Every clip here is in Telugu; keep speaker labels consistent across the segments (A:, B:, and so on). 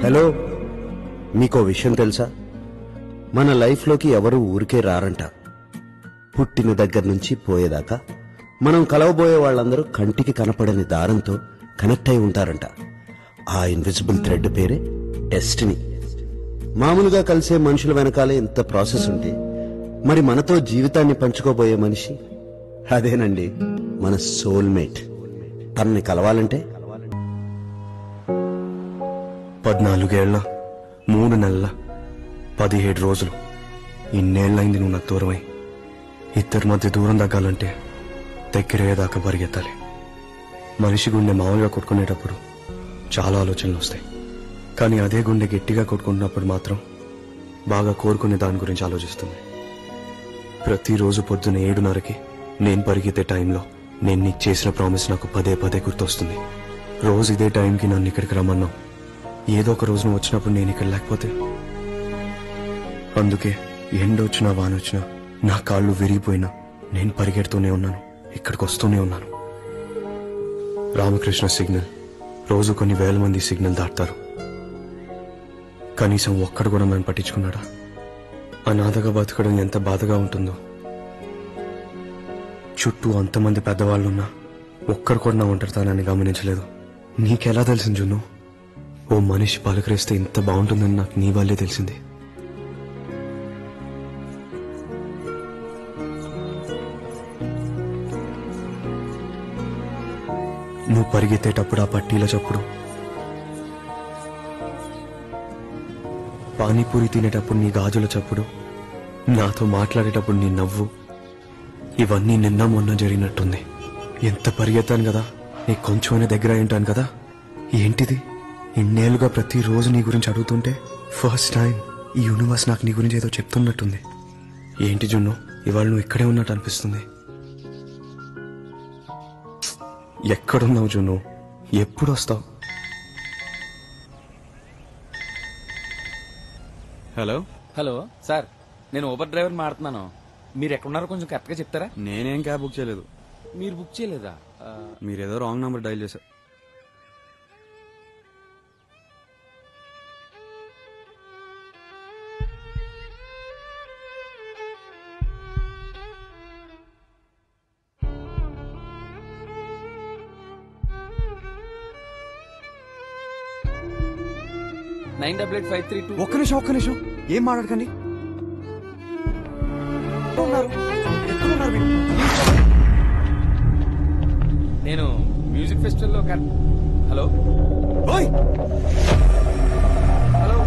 A: హలో, మీకో విషయం తెలుసా? మన లైఫ్లోకి ఎవరు ఊరికే రారంట. పుట్టిన దగ్గర నుంచి పోయేదాకా మనం కలవబోయే వాళ్ళందరూ కంటికి కనపడని దారంతో కనెక్ట్ అయి ఉంటారంట. ఆ ఇన్విజిబుల్ థ్రెడ్ పేరే డెస్టినీ. మామూలుగా కలిసే మనుషుల వెనకాలే ఇంత ప్రాసెస్ ఉంటే మరి మనతో జీవితాన్ని పంచుకోబోయే మనిషి అదేనండి, మన సోల్మేట్. తనని కలవాలంటే
B: 14 ఏళ్ల 3 నెలల 17 రోజులు ఇన్నేళ్లైంది నువ్వు నాకు దూరమై. ఇద్దరి మధ్య దూరం తగ్గాలంటే దగ్గరయ్యేదాకా పరిగెత్తాలి. మనిషి గుండె మామూలుగా కొట్టుకునేటప్పుడు చాలా ఆలోచనలు వస్తాయి, కానీ అదే గుండె గట్టిగా కొట్టుకుంటున్నప్పుడు మాత్రం బాగా కోరుకునే దాని గురించి ఆలోచిస్తుంది. ప్రతిరోజు పొద్దున 7:30కి నేను పరిగెత్తే టైంలో నేను నీకు చేసిన ప్రామిస్ నాకు పదే పదే గుర్తొస్తుంది. రోజు ఇదే టైంకి నన్ను ఇక్కడికి రమ్మన్నావు. ఏదో ఒక రోజు నువ్వు వచ్చినప్పుడు నేను ఇక్కడ లేకపోతే. అందుకే ఎండ వచ్చినా వానొచ్చినా నా కాళ్ళు విరిగిపోయినా నేను పరిగెడుతూనే ఉన్నాను, ఇక్కడికి వస్తూనే ఉన్నాను. రామకృష్ణ సిగ్నల్ రోజు కొన్ని వేల మంది సిగ్నల్ దాటుతారు, కనీసం ఒక్కడు కూడా నన్ను పట్టించుకున్నాడా? అనాథగా బతకడం ఎంత బాధగా ఉంటుందో. చుట్టూ అంతమంది పెద్దవాళ్ళున్నా ఒక్కరు కూడా నా ఒంటరితనాన్ని గమనించలేదు. నీకెలా తెలిసింది జున్ను? ఓ మనిషి పలకరిస్తే ఇంత బాగుంటుందని నాకు నీ వల్లే తెలిసింది. నువ్వు పరిగెత్తేటప్పుడు ఆ పట్టీల చప్పుడు, పానీపూరి తినేటప్పుడు నీ గాజుల చప్పుడు, నాతో మాట్లాడేటప్పుడు నీ నవ్వు, ఇవన్నీ నిన్న మొన్న జరిగినట్టుంది. ఎంత పరిగెత్తాను కదా, నీకు కొంచెమైనా దగ్గర అయి ఉంటాను కదా. ఏంటిది ఇన్నేళ్లుగా ప్రతిరోజు నీ గురించి అడుగుతుంటే ఫస్ట్ టైం ఈ యూనివర్స్ నాకు నీ గురించి ఏదో చెప్తున్నట్టుంది. ఏంటి జున్ను, ఇవాళ నువ్వు ఇక్కడే ఉన్నట్టు అనిపిస్తుంది. ఎక్కడున్నావు జున్ను? ఎప్పుడు వస్తావు?
C: హలో
D: హలో సార్, నేను ఊబర్ డ్రైవర్ మాట్లాడుతున్నాను. మీరు ఎక్కడున్నారో కొంచెం కరెక్ట్గా చెప్తారా?
C: నేనేం క్యాబ్ బుక్ చేయలేదు.
D: మీరు బుక్ చేయలేదా?
C: మీరేదో రాంగ్ నంబర్ డైల్ చేశారు.
B: ఒక్క నిమిషం ఏం మాట్లాడకండి.
D: నేను మ్యూజిక్ ఫెస్టివల్లో హలో హలో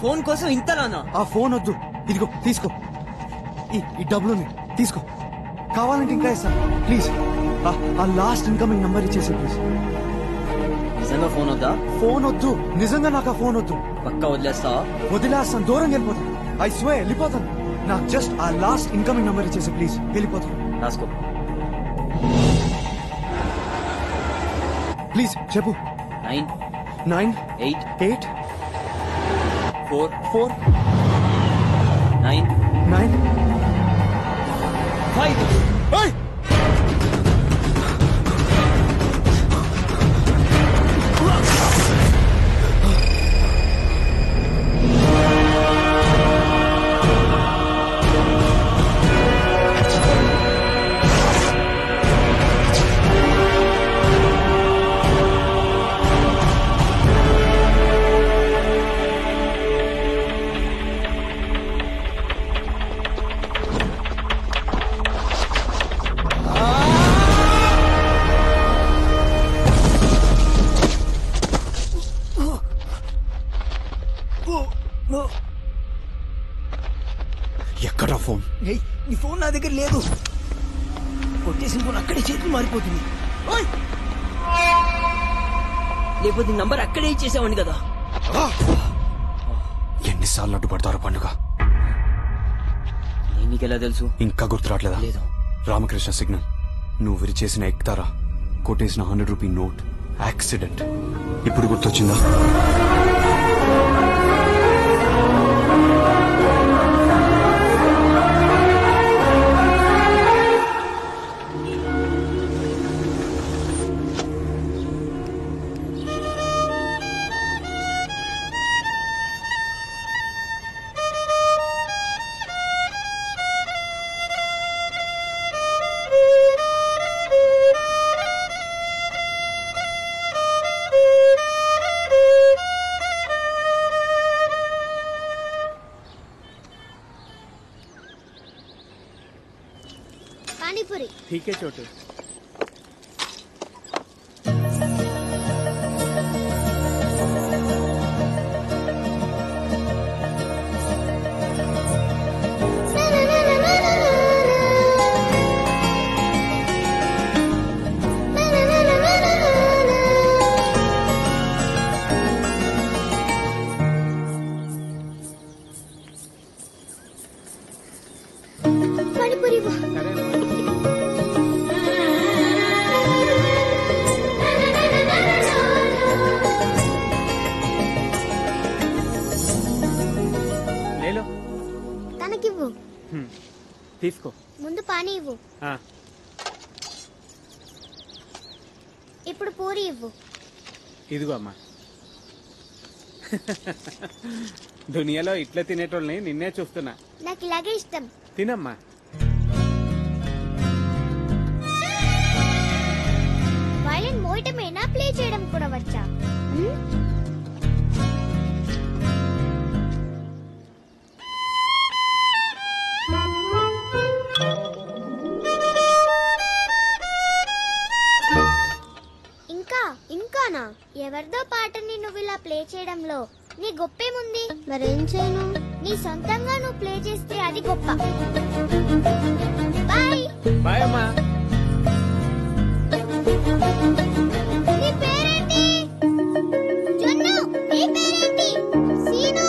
E: ఫోన్ కోసం ఇంతలానా?
B: ఆ ఫోన్ వద్దు, ఇదిగో తీసుకో. ఈ డబ్బులుని తీసుకో, కావాలంటే ఇంకా ఇస్తా. ప్లీజ్ ఆ లాస్ట్ ఇన్కమింగ్ నంబర్ ఇచ్చేసి ప్లీజ్.
E: నిజంగా ఫోన్ వద్దా?
B: ఫోన్ వద్దు, నిజంగా నాకు ఆ ఫోన్ వద్దు.
E: పక్కా వదిలేస్తావా?
B: వదిలేస్తాను, దూరం వెళ్ళిపోతాను. ఐ స్వే వెళ్ళిపోతాను. నాకు జస్ట్ ఆ లాస్ట్ ఇన్కమింగ్ నంబర్ ఇచ్చేసి ప్లీజ్, వెళ్ళిపోతాను.
E: రాసుకో.
B: ప్లీజ్ చెప్పు.
E: 9
B: 9
E: 8
B: 8
E: 4
B: 4
E: 9
B: 9
E: 5.
B: Hey! ఎక్కడా ఫోన్?
E: నీ ఫోన్ నా దగ్గర లేదు. కొట్టేసిన ఫోన్ అక్కడే చేతులు మారిపోతుంది. లేకపోతే నంబర్ అక్కడే ఇచ్చేసావండి కదా.
B: ఎన్నిసార్లు అడ్డుపడతారో పండుగ.
E: నీకెలా తెలుసు?
B: ఇంకా గుర్తు రావట్లేదా?
E: లేదు.
B: రామకృష్ణ సిగ్నల్. నువ్వు విరిచేసిన ఎక్కుతారా, కొట్టేసిన 100 రూపీ నోట్, యాక్సిడెంట్. ఇప్పుడు గుర్తొచ్చిందా?
F: पानीपुरी।
C: ठीक है छोटू।
F: पानीपुरी वो।
C: ले लो।
F: తనకివ్వు.
C: తీసుకో.
F: ముందు పానీ ఇవ్వు. ఇప్పుడు పూరి ఇవ్వు.
C: ఇదిగో అమ్మా. దునియాలో ఇట్లా తినేటోళ్ళని నిన్నే చూస్తున్నా.
F: నాకు ఇలాగే ఇష్టం.
C: తినమ్మా.
F: వైలిన్ మోయటమేనా, ప్లే చేయడం కూడా వచ్చా? ఇంకానా? ఎవరిదో పాటని నువ్వు ఇలా ప్లే చేయడంలో నీ గొప్పేముంది? మరేం చేయను? నీ సొంతంగా నువ్వు ప్లే చేస్తే అది గొప్ప. బాయ్.
C: బాయ్ అమ్మా.
F: నీ పేరేంటి? జున్ను. నీ పేరేంటి? సీను.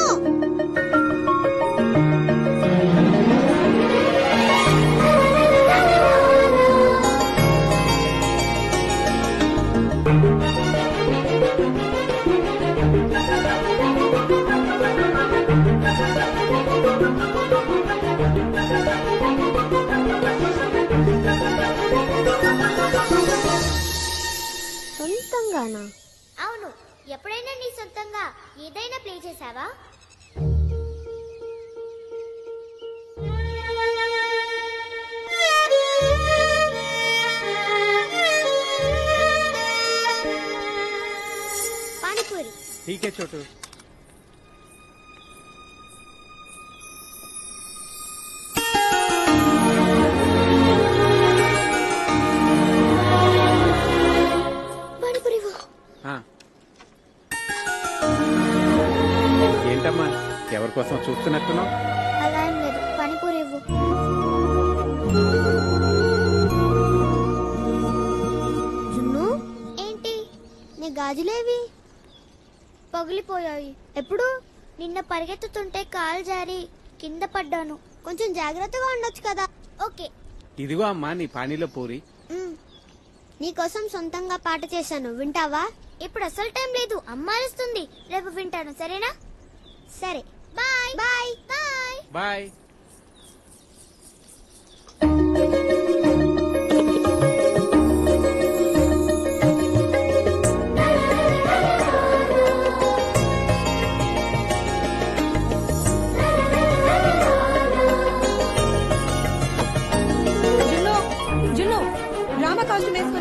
F: సొంతంగానా? అవును. ఎప్పుడైనా నీ సొంతంగా ఏదైనా ప్లే చేసావా? పానీపూరి.
C: ठीक है छोटू. ఏంటమ్మా
F: గాజులేవి పగిలిపోయాయి. ఎప్పుడు? నిన్న పరిగెత్తుతుంటే కాలు జారి కింద పడ్డాను. కొంచెం జాగ్రత్తగా ఉండొచ్చు కదా. ఓకే.
C: ఇదిగో అమ్మా నీ పానీలో పూరి.
F: నీకోసం సొంతంగా పాట చేశాను, వింటావా? ఇప్పుడు అసలు టైం లేదు, అమ్మ అరుస్తుంది. రేపు వింటాను, సరేనా? సరే, బాయ్ బాయ్ బాయ్
C: బాయ్.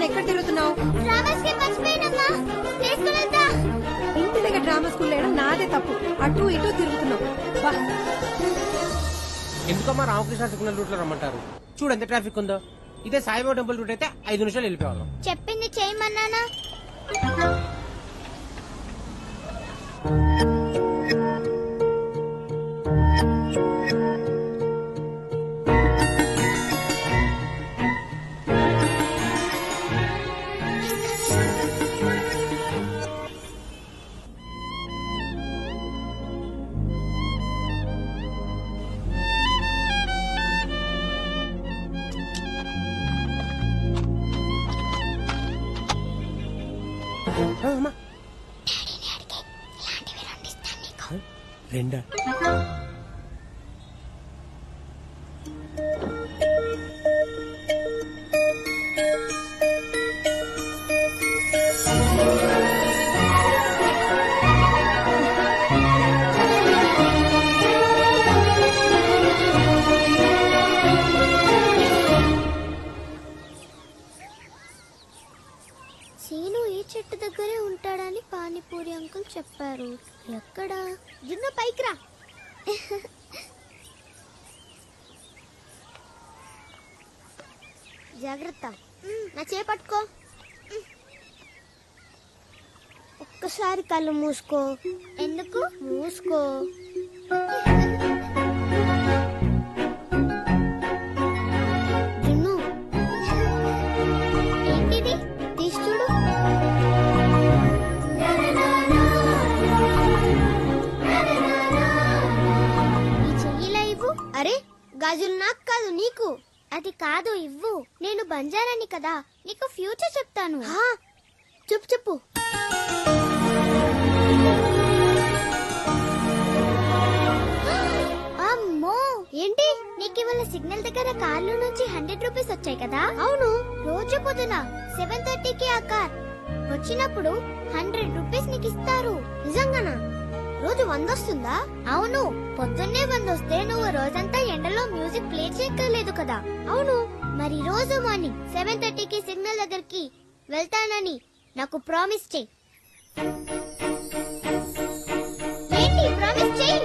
G: ఎక్కడ తిరుగుతున్నావు? ఇంటి దగ్గర డ్రామా స్కూల్ లేడం నాదే తప్పు. అటు ఇటు తిరుగుతున్నావు.
E: ఎందుకమ్మా రామకృష్ణ సిగ్నల్ రూట్ లో రమ్మంటారు? చూడు ఎంత ట్రాఫిక్ ఉందో. ఇదే సాయిబాబా టెంపుల్ రూట్ అయితే 5 నిమిషాలు వెళ్ళిపోవాలి.
F: చెప్పింది చేయమన్నానా?
E: రెండా?
F: సీను ఈ చెట్టు దగ్గరే ఉంటాడని పానీపూరి అంకుల్ చెప్పారు. ఎక్కడా? జున్ను పైకి రా. జాగ్రత్త, నా చేపట్టుకో. ఒక్కసారి కళ్ళు మూసుకో. ఎందుకు మూసుకో? జున్ను, ఏంటిది? తీసి చూడు. ఈ చెయ్యిలా ఇవ్వు. అరే, గాజులు నాకు కాదు నీకు. అది కాదు, ఇవ్వు. నేను బంజారాని కదా, నీకు ఫ్యూచర్ చెప్తాను. చెప్పు చెప్పు. అమ్మో, ఏంటి? నీకు ఇవాళ సిగ్నల్ దగ్గర కార్లో నుంచి 100 రూపీస్ వచ్చాయి కదా? అవును. రోజు పొద్దున 7:30కి ఆ కార్ వచ్చినప్పుడు 100 రూపీస్ నీకు ఇస్తారు. నిజంగానా? రోజు 100 వస్తుందా? అవును. పొద్దున్నే 100 వస్తే నువ్వు రోజంతా ఎండలో మ్యూజిక్ ప్లే చేయక్కర్లేదు కదా. అవును. మరి రోజు మార్నింగ్ 7:30కి సిగ్నల్ దగ్గరికి వెళ్తానని నాకు ప్రామిస్ చెయ్యి. ఏంటి ప్రామిస్ చెయ్యి?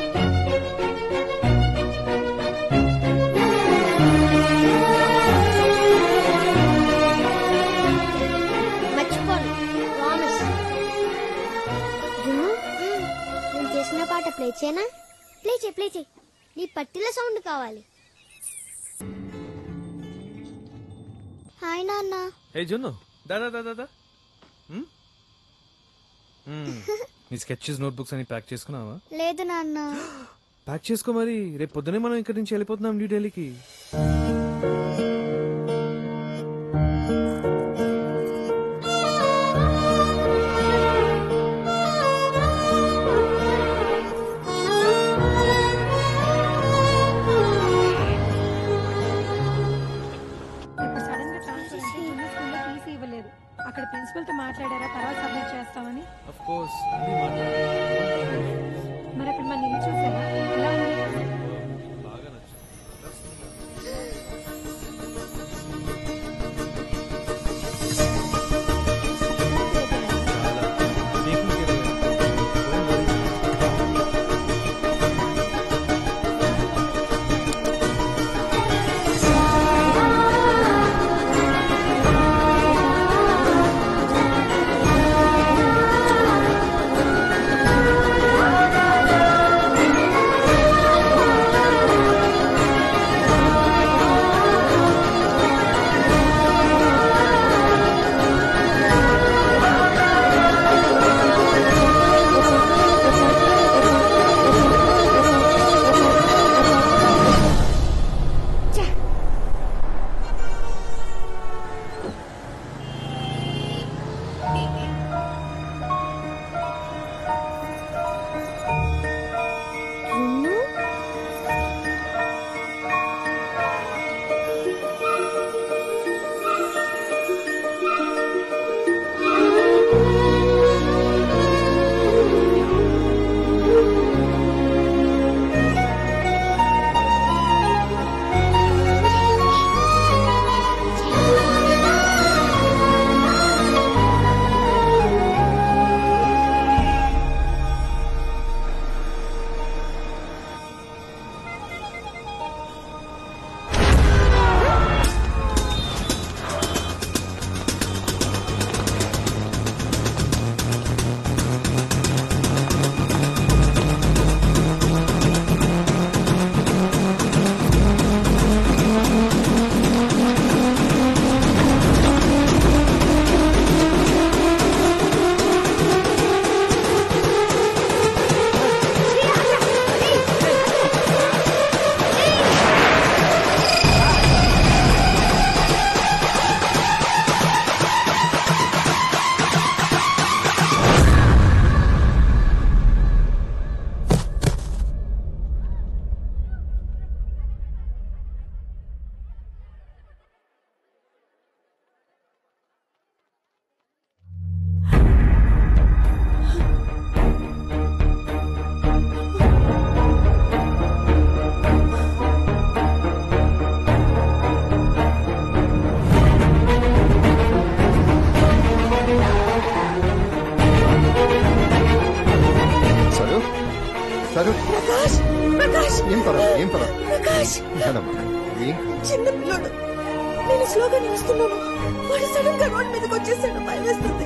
F: మర్చిపోను, ప్రామిస్. నేను చేసిన పాట ప్లే చేయనా? ప్లే చేయి, ప్లే చేయి. నీ పట్టిల సౌండ్ కావాలి. హాయ్ నాన్న.
B: ఏ జున్ను, దాదా దాదా నీ స్కెచెస్ నోట్బుక్స్ అని ప్యాక్ చేసుకున్నావా?
F: లేదు నాన్న.
B: ప్యాక్ చేసుకో మరి, రేపు పొద్దునే మనం ఇక్కడి నుంచి వెళ్ళిపోతున్నాం న్యూ ఢిల్లీకి.
G: ఇప్పుడు సడన్ గా ట్రాన్స్ఫర్ అంటే జున్ను స్కూల్లో టీసీ ఇవ్వలేదు. అక్కడ ప్రిన్సిపల్ తో మాట్లాడారా తర్వాత సబ్మిట్ చేస్తామని?
B: Of course.
G: మరి అక్కడ మన ఇల్లు చూసారా? ఎలా ఉంది?
H: ఏం పర్వాలేదు, ఏం పర్వాలేదు.
I: ప్రకాష్
H: మేడమ్మా, ఏం
I: చిన్న పిల్లోడు. నేను స్లోగా నిలుస్తున్నాను, వాడు సడన్ గా రోడ్ మీదకి వచ్చేసాడు. భయం వేస్తుంది,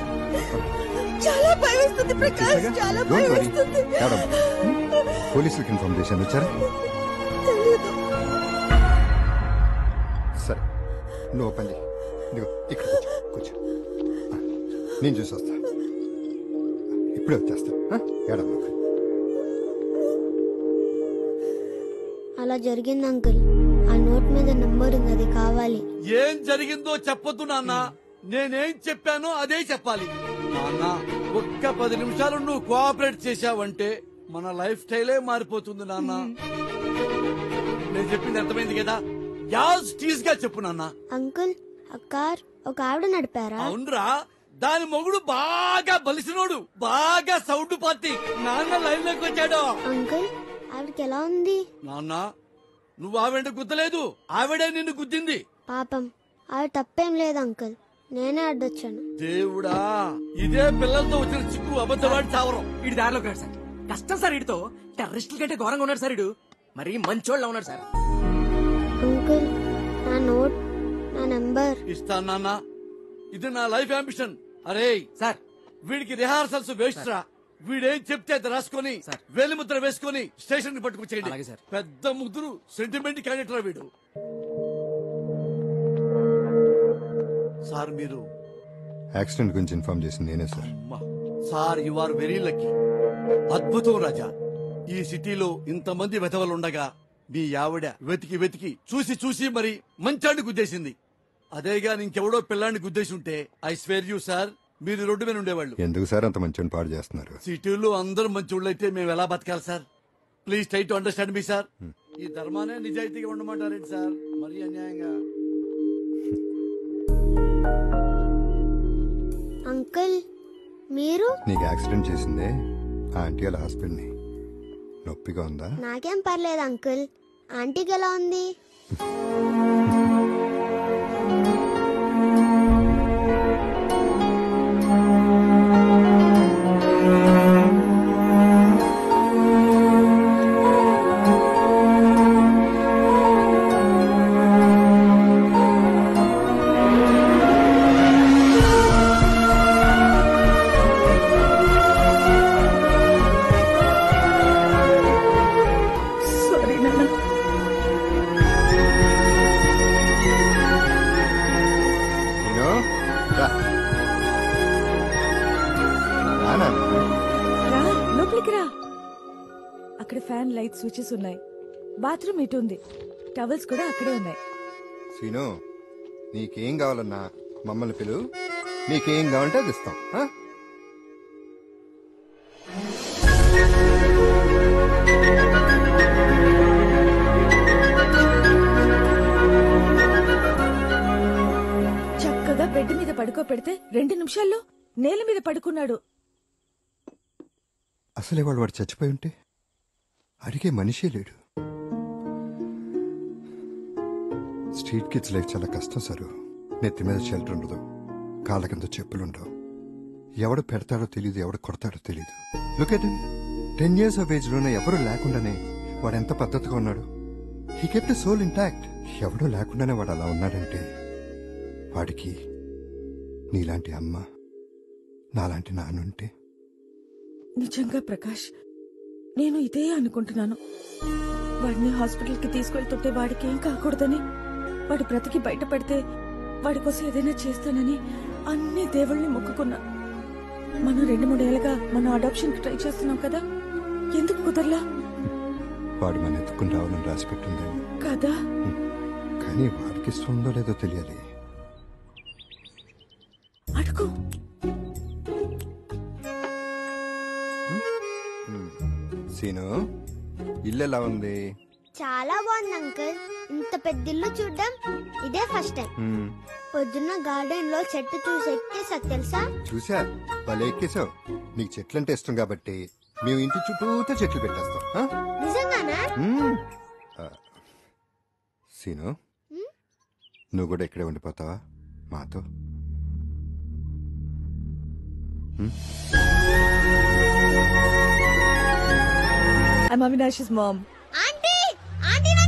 I: చాలా భయం వేస్తుంది ప్రకాష్, చాలా భయం వేస్తుంది.
H: పోలీసులకు ఇన్ఫార్మ్ చేశాను, వచ్చారా?
I: తెలీదు.
H: సరే, నువ్వు పని చేయి. ఇదిగో ఇక్కడ కూర్చో. నేను చూసి వస్తా, ఇప్పుడే వచ్చేస్తా. ఏడమ్మా.
F: అలా జరిగింది అంకుల్. ఆ నోట్ మీద నంబర్ ఉంది, అది కావాలి.
J: ఏం జరిగిందో చెప్పొద్దు నాన్న, నేనేం చెప్పానో అదే చెప్పాలి. నాన్న, ఒక్క 10 నిమిషాలు నువ్వు కోఆపరేట్ చేశావంటే మన లైఫ్ స్టైలే మారిపోతుంది నాన్న. నేను చెప్పింది అర్థమైంది కదా? యాజ్ టీజ్ గా చెప్పు నాన్న.
F: అంకుల్, ఆ కార్ ఒక ఆవిడ నడిపారా?
J: అవునరా, దాని మొగుడు బాగా బలిసినోడు, బాగా సౌండ్ పార్టీ. నాన్న లైన్ లోకి వచ్చాడు.
F: అంకుల్, ఆవిడకి ఎలా ఉంది?
J: నాన్న, నువ్వు ఆవిడ గుద్దలేదు, ఆవిడే నిన్ను గుద్దింది.
F: పాపం, ఆవిడ తప్పేం లేదు అంకుల్, నేనే అడ్డొచ్చాను.
J: దేవుడా, ఇదే పిల్లలతో వచ్చిన చిక్కు, అబద్ధవాడి చావరం.
D: ఇటు దారిలోకి రాడు సార్. కష్టం సార్, ఇటుతో టెర్రరిస్టుల కంటే ఘోరంగా ఉన్నాడు సార్. ఇడు మరి మంచోళ్ళ ఉన్నాడు సార్.
F: అంకుల్, నా నోట్, నా నంబర్
J: ఇస్తాను నాన్న, ఇది నా లైఫ్ అంబిషన్. అరే
D: సార్,
J: వీడికి రిహార్సల్స్ వేస్ట్ రా. వీడేం చెప్తే అది రాసుకొని వేలిముద్ర వేసుకొని స్టేషన్ కి పట్టుకొచ్చేయండి.
D: అలాగే సార్.
J: పెద్ద ముద్దురు సెంటిమెంట్ క్యాండిడేట్ రా వీడు. సార్, మీరు
H: యాక్సిడెంట్ గురించి ఇన్ఫార్మ్ చేసింది నేనే sir.
J: Sir, you are very lucky. అద్భుతం రాజా. ఈ సిటీలో ఇంతమంది వెధవలుండగా మీ ఆవిడ వెతికి వెతికి చూసి చూసి మరి మంచాన్ని గుద్దేసింది. అదేగా ఇంకెవడో పిల్లాన్ని గుద్దేసి ఉంటే ఐ స్వేర్ యూ సార్, మీరు రోడ్డు మీద ఉండేవాళ్ళు.
H: ఎందుకు సార్ అంత మంచి పాడు చేస్తున్నారు?
J: సిటీలో అందరూ మంచోళ్ళు అయితే మేము ఎలా బతకాలి sir? Please try to understand me sir. ఈ ధర్మానే నిజాయితీగా ఉండమంటారేంటి సార్? మరీ అన్యాయంగా.
F: అంకుల్, మీరు?
H: నీకు యాక్సిడెంట్ చేసిందే ఆ ఆంటీ వాళ్ళ హాస్పిటల్ ని. నొప్పిగా ఉందా?
F: నాకేం పర్లేదు అంకుల్, ఆంటీకి ఎలా ఉంది?
I: అక్కడ ఫ్యాన్ లైట్ స్విచెస్ ఉన్నాయి, బాత్రూమ్ ఇటు ఉంది, టవల్స్ కూడా అక్కడే ఉన్నాయి.
H: సీను, నీకేం కావాలన్నా మమ్మల్ని పిలువు, నీకేం కావాలంటే అది ఇస్తాం.
I: చక్కగా బెడ్ మీద పడుకోపెడితే 2 నిమిషాల్లో నేల మీద పడుకున్నాడు.
H: అసలే వాడు చచ్చిపోయి ఉంటే అడిగే మనిషే లేడు. స్ట్రీట్ కిడ్స్ లైఫ్ చాలా కష్టం సారు. నెత్తి మీద షెల్టర్ ఉండదు, కాళ్ళ కింద చెప్పులుండవు. ఎవడు పెడతాడో తెలియదు, ఎవడు కొడతాడో తెలియదు. Look at him. 10 years of age లోనే ఎవరు లేకుండానే వాడెంత పద్ధతిగా ఉన్నాడు. He kept soul intact. ఎవడో లేకుండానే వాడు అలా ఉన్నాడంటే వాడికి నీలాంటి అమ్మ, నాలాంటి నాన్నుంటే.
I: నిజంగా ప్రకాష్, నేను ఇదే అనుకుంటున్నాను. వాడిని హాస్పిటల్కి తీసుకెళ్తుంటే వాడికి ఏం కాకూడదని, వాడు బ్రతికి బయటపడితే వాడి కోసం ఏదైనా చేస్తానని అన్ని దేవుళ్ళని మొక్కుకున్నా. మనం 2-3 ఏళ్ళగా మన అడాప్షన్ కి ట్రై చేస్తున్నాం కదా, ఎందుకు కుదరలా?
H: వాడు మన ఎత్తుకుని రావాలని రాసి పెట్టుందేమో
I: కదా,
H: కానీ వాడికి ఇష్టం ఉందో లేదో తెలియాలి.
I: అడుగు.
H: సీను, ఇల్లు ఎలా ఉంది?
F: చాలా బాగుంది అంకుల్. ఇంత పెద్ద ఇల్లు చూడడం ఇదే ఫస్ట్ టైం. పొద్దున్న గార్డెన్ లో చెట్టు చూసి ఎక్కేసా తెలుసా?
H: చూసా, భలే ఎక్కేసావు. నీకు చెట్లంటే ఇష్టం కాబట్టి మేము ఇంటి చుట్టూతో చెట్లు పెట్టేస్తాం.
F: నిజంగానా?
H: సీను, నువ్వు కూడా ఇక్కడే ఉండిపోతావా మాతో?
I: I'm Avinash's mom.
F: ఆంటీ,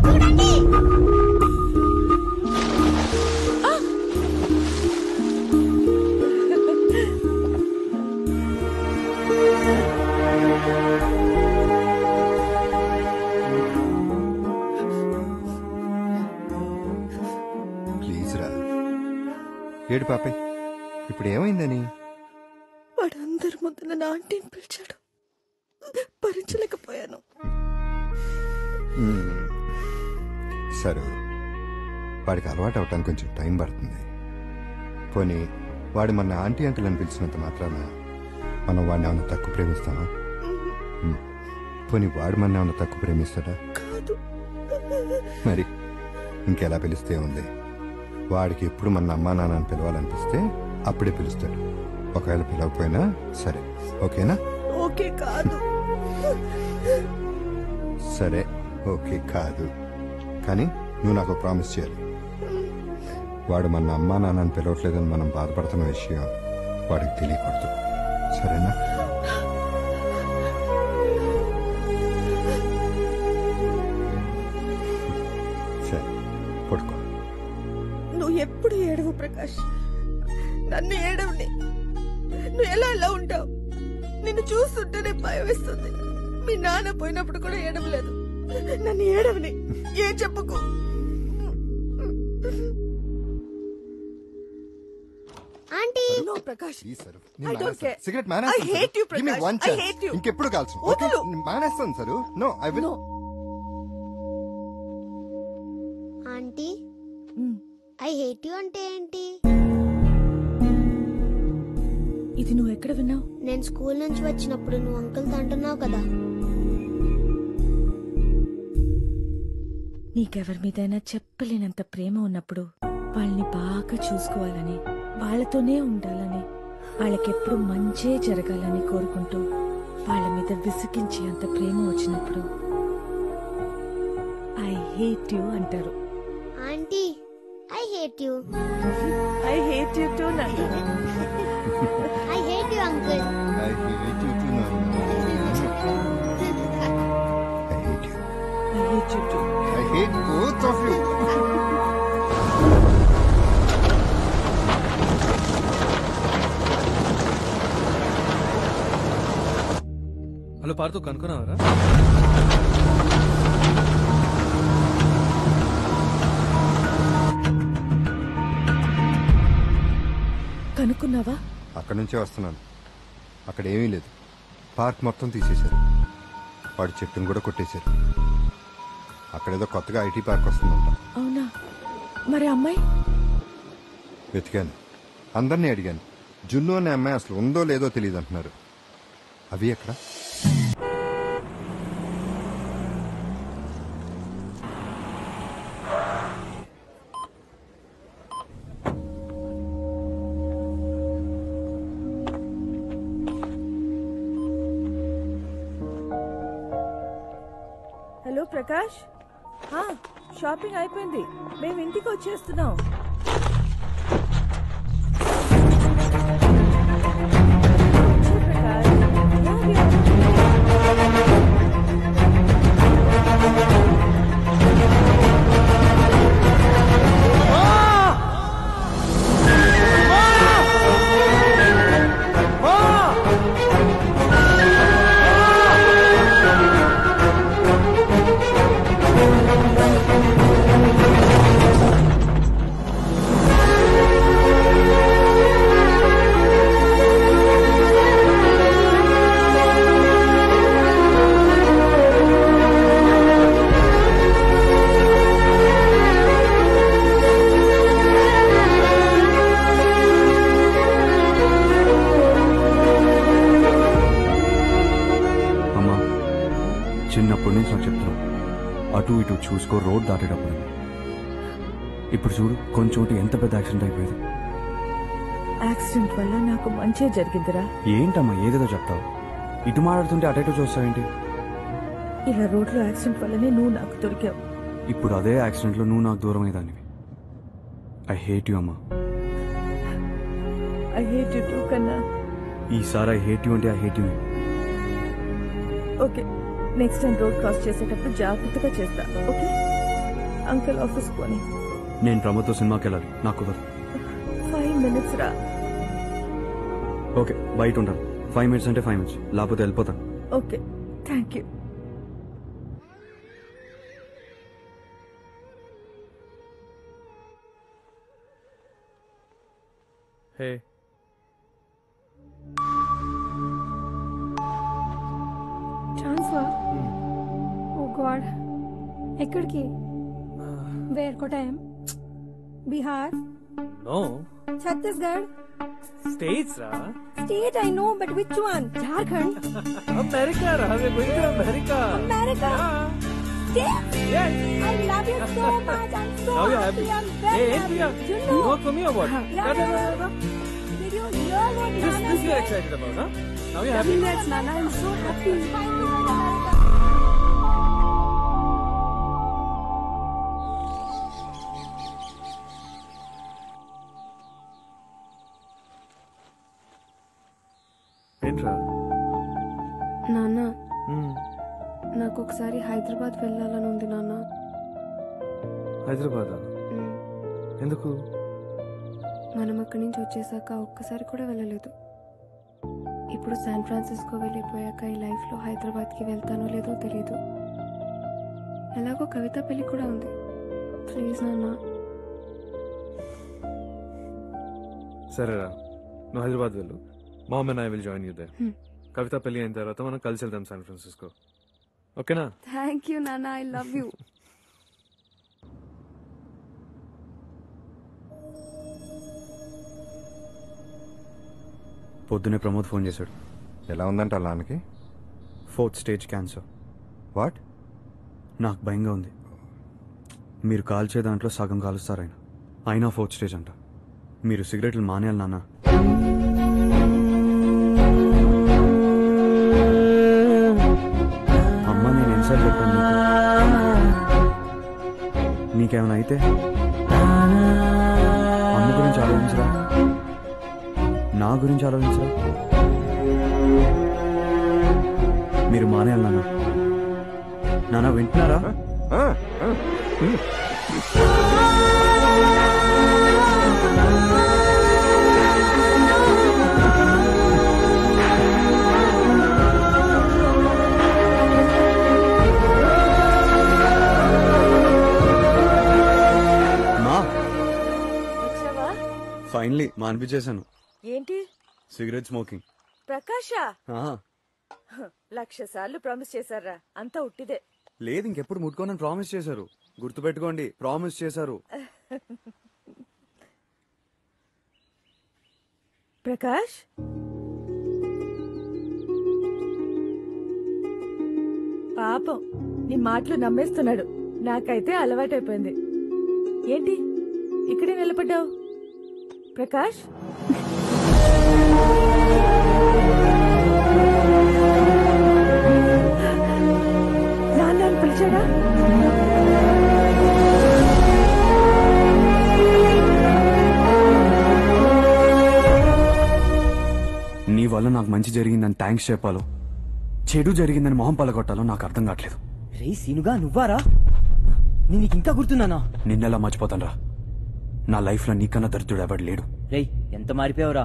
F: చూడండి.
H: ప్లీజ్ రా ఏడు పాపే ఇప్పుడు ఏమైందని?
I: వాడు అందరి ముందు నన్ను ఆంటీని పిలిచాడు, భరించలేకపోయాను.
H: సరే వాడికి అలవాటు అవటానికి కొంచెం టైం పడుతుంది. పోనీ వాడు మన ఆంటీ అంకుల్ అని పిలిచినంత మాత్రాన మనం వాడిని ఏమన్నా తక్కువ ప్రేమిస్తామా? పోనీ వాడు మన ఏమన్నా తక్కువ ప్రేమిస్తాడా?
I: కాదు.
H: మరి ఇంకెలా పిలిస్తే ఉంది? వాడికి ఎప్పుడు మన అమ్మా నాన్న అని పిలవాలనిపిస్తే అప్పుడే పిలుస్తాడు. ఒకవేళ పిలవకపోయినా సరే, ఓకేనా?
I: ఓకే కాదు.
H: సరే ఓకే కాదు, కానీ నువ్వు నాకు ప్రామిస్ చేయాలి. వాడు మన అమ్మా నాన్నని పిలవట్లేదని మనం బాధపడుతున్న విషయం వాడికి తెలియకూడదు, సరేనా? సరే పడుకో.
I: నువ్వు ఎప్పుడు ఏడవు ప్రకాష్, నన్ను ఏడవని. నువ్వు ఎలా ఉంటావు? నిన్ను చూస్తుంటేనే భయం వేస్తుంది. మీ నాన్న పోయినప్పుడు కూడా ఏడవలేదు. నన్ను ఏడవని, ఏం చెప్పుకో.
F: Aunty
I: no Prakash,
H: I don't care. Cigarette మానేస్తాను.
I: I hate you,
H: Give me
I: Prakash.
H: one
I: I
H: chance.
I: hate you.
H: ఇంకెప్పుడు కాల్చు. ఓకే
I: వదలు.
H: మానేస్తాను sir. No I will.
F: Aunty I hate you అంటే ఏంటి?
I: ఇది నువ్వు ఎక్కడ విన్నావు?
F: నేను స్కూల్ నుంచి వచ్చినప్పుడు నువ్వు అంకుల్ అంటున్నావు కదా.
I: నీకెవరి మీదైనా చెప్పలేనంత ప్రేమ ఉన్నప్పుడు వాళ్ళని బాగా చూసుకోవాలని, వాళ్ళతోనే ఉండాలని, వాళ్ళకెప్పుడు మంచే జరగాలని కోరుకుంటూ వాళ్ళ మీద విసిగించి అంత ప్రేమ వచ్చినప్పుడు ఐ హేట్ యు అంటారు.
F: Aunty I hate you.
I: I hate you too నాన్న.
F: I hate you uncle.
H: I hate you too, Nana. I hate you.
I: I hate you too.
H: I hate both of you.
B: Hello Partho కనుక్కున్నావరా?
I: కనుక్కున్నావా?
H: అక్కడి నుంచే వస్తున్నాను. అక్కడ ఏమీ లేదు. పార్క్ మొత్తం తీసేశారు. వాడి చెట్టును కూడా కొట్టేశారు. అక్కడేదో కొత్తగా ఐటీ పార్క్ వస్తుందంట.
I: అవునా? మరి అమ్మాయి?
H: వెతికాను, అందరినీ అడిగాను. జున్ను అనే అమ్మాయి అసలు ఉందో లేదో తెలియదు అంటున్నారు. అవి ఎక్కడ?
I: హలో ప్రకాష్, షాపింగ్ అయిపోయింది, మేము ఇంటికి వచ్చేస్తున్నాం.
B: చిన్నప్పటి నుంచి నాకు చెప్తున్నావు, అటు ఇటు చూసుకో రోడ్ దాటేటప్పుడు. ఇప్పుడు చూడు, కొంచెం ఎంత పెద్ద యాక్సిడెంట్ అయిపోయింది.
I: యాక్సిడెంట్ వల్ల నాకు మంచి జరిగిందిరా.
B: ఏంటమ్మా ఏదేదో చెప్తావు? ఇటు మాట్లాడుతుంటే అటు ఇటు చూస్తావేంటి?
I: ఇలా రోడ్లో యాక్సిడెంట్ వల్లనే నువ్వు నాకు దొరికావు.
B: ఇప్పుడు అదే యాక్సిడెంట్ లో నువ్వు నాకు దూరం అయ్యేదానివి. ఐ హేట్ యు అమ్మా.
I: ఐ హేట్ యు టూ కన్నా.
B: ఈసారి ఐ హేట్ యు అంటే I hate you.
I: Okay, next time road cross చేసేటప్పుడు జాగ్రత్తగా చేస్తా. ఓకే? అంకుల్ ఆఫీస్ పోని.
B: నేను ప్రమోద్తో సినిమాకి వెళ్ళాలి, నాకు కుదరదు.
I: 5 minutes రా.
B: ఓకే, బయట ఉంటాను. 5 minutes అంటే 5 minutes, లేకపోతే వెళ్ళిపోతాను.
I: Okay, thank you.
B: Hey,
G: transfer? Oh god, ఎక్కడికి? Where Kottayam? Bihar?
C: No,
G: Chhattisgarh?
C: States రా.
G: State I know, but which one? Jharkhand?
C: America రా, we are going to America.
G: America? States?
C: Yes.
G: I love you so much. I'm so
C: Now you're
G: happy.
C: happy.
G: I'm very
C: Hey,
G: happy.
C: Priya,
G: You
C: you
G: know?
C: work for me or what?
G: Yeah. Did you hear what
C: This
G: Nana
C: you're
G: said?
C: excited about, huh? Now you're happy.
G: Yes, Nana. I'm so happy. Finally, America.
B: ఏంట్రా?
I: నాన్న, నాకు ఒకసారి హైదరాబాద్ వెళ్ళాలని ఉంది నాన్న.
B: హైదరాబాద్? ఎందుకు?
I: మనం అక్కడి నుంచి వచ్చేసాక ఒక్కసారి కూడా వెళ్ళలేదు. ఇప్పుడు శాన్ ఫ్రాన్సిస్కో వెళ్ళిపోయాక ఈ లైఫ్లో హైదరాబాద్కి వెళ్తానో లేదో తెలీదు. ఎలాగో కవిత పెళ్లి కూడా ఉంది. ప్లీజ్ నాన్న.
B: సరేరా, నువ్వు హైదరాబాద్ వెళ్ళు. Mom and I will join you there. Kavitha పెళ్లి అయిన తర్వాత మనం కలిసి వెళ్దాం శాన్ ఫ్రాన్సిస్కో. ఓకేనా?
I: థ్యాంక్ యూ నాన్న, ఐ లవ్ యూ.
B: పొద్దునే ప్రమోద్ ఫోన్ చేశాడు.
H: ఎలా ఉందంట అలానికి?
B: 4th stage cancer.
H: వాట్?
B: నాకు భయంగా ఉంది. మీరు కాల్చే దాంట్లో సగం కాలుస్తారు ఆయన. అయినా 4th stage అంట. మీరు సిగరెట్లు మానేయాలి నాన్న. అమ్మ, నేను ఎన్నిసార్లు చెప్పాను నీకేమైనా అయితే అమ్మ గురించి ఆలోచించరా, నా గురించి ఆలోచించరా. మీరు మానేయాలి నాన్న. నాన్న వింటున్నారా? ఫైనలీ మానిపించేశాను.
I: ఏంటి?
B: Cigarette smoking.
I: ప్రకాష 1,00,000 సార్లు ప్రామిస్ చేశారా? అంతా ఉట్టిదే.
B: లేదు, ఇంకెప్పుడు ముట్టుకోనని ప్రామిస్ చేశారు. గుర్తుపెట్టుకోండి, ప్రామిస్ చేశారు.
I: ప్రకాష్, పాపం నీ మాటలు నమ్మేస్తున్నాడు. నాకైతే అలవాటైపోయింది. ఏంటి ఇక్కడే నిలబడ్డావు? ప్రకాష్, నాన్న పిలిచాడా?
B: నీ వల్ల నాకు మంచి జరిగిందని థ్యాంక్స్ చెప్పాలో, చెడు జరిగిందని మొహం పలగొట్టాలో నాకు అర్థం కావట్లేదు.
D: రే సీనుగా, నువ్వారా? నేను నీకు ఇంకా గుర్తున్నానా?
B: నిన్నెలా మర్చిపోతానరా? నా లైఫ్ లో నీకన్నా దరిద్రుడు ఎవడు లేడు.
D: రేయ్, ఎంత మారిపోయావురా?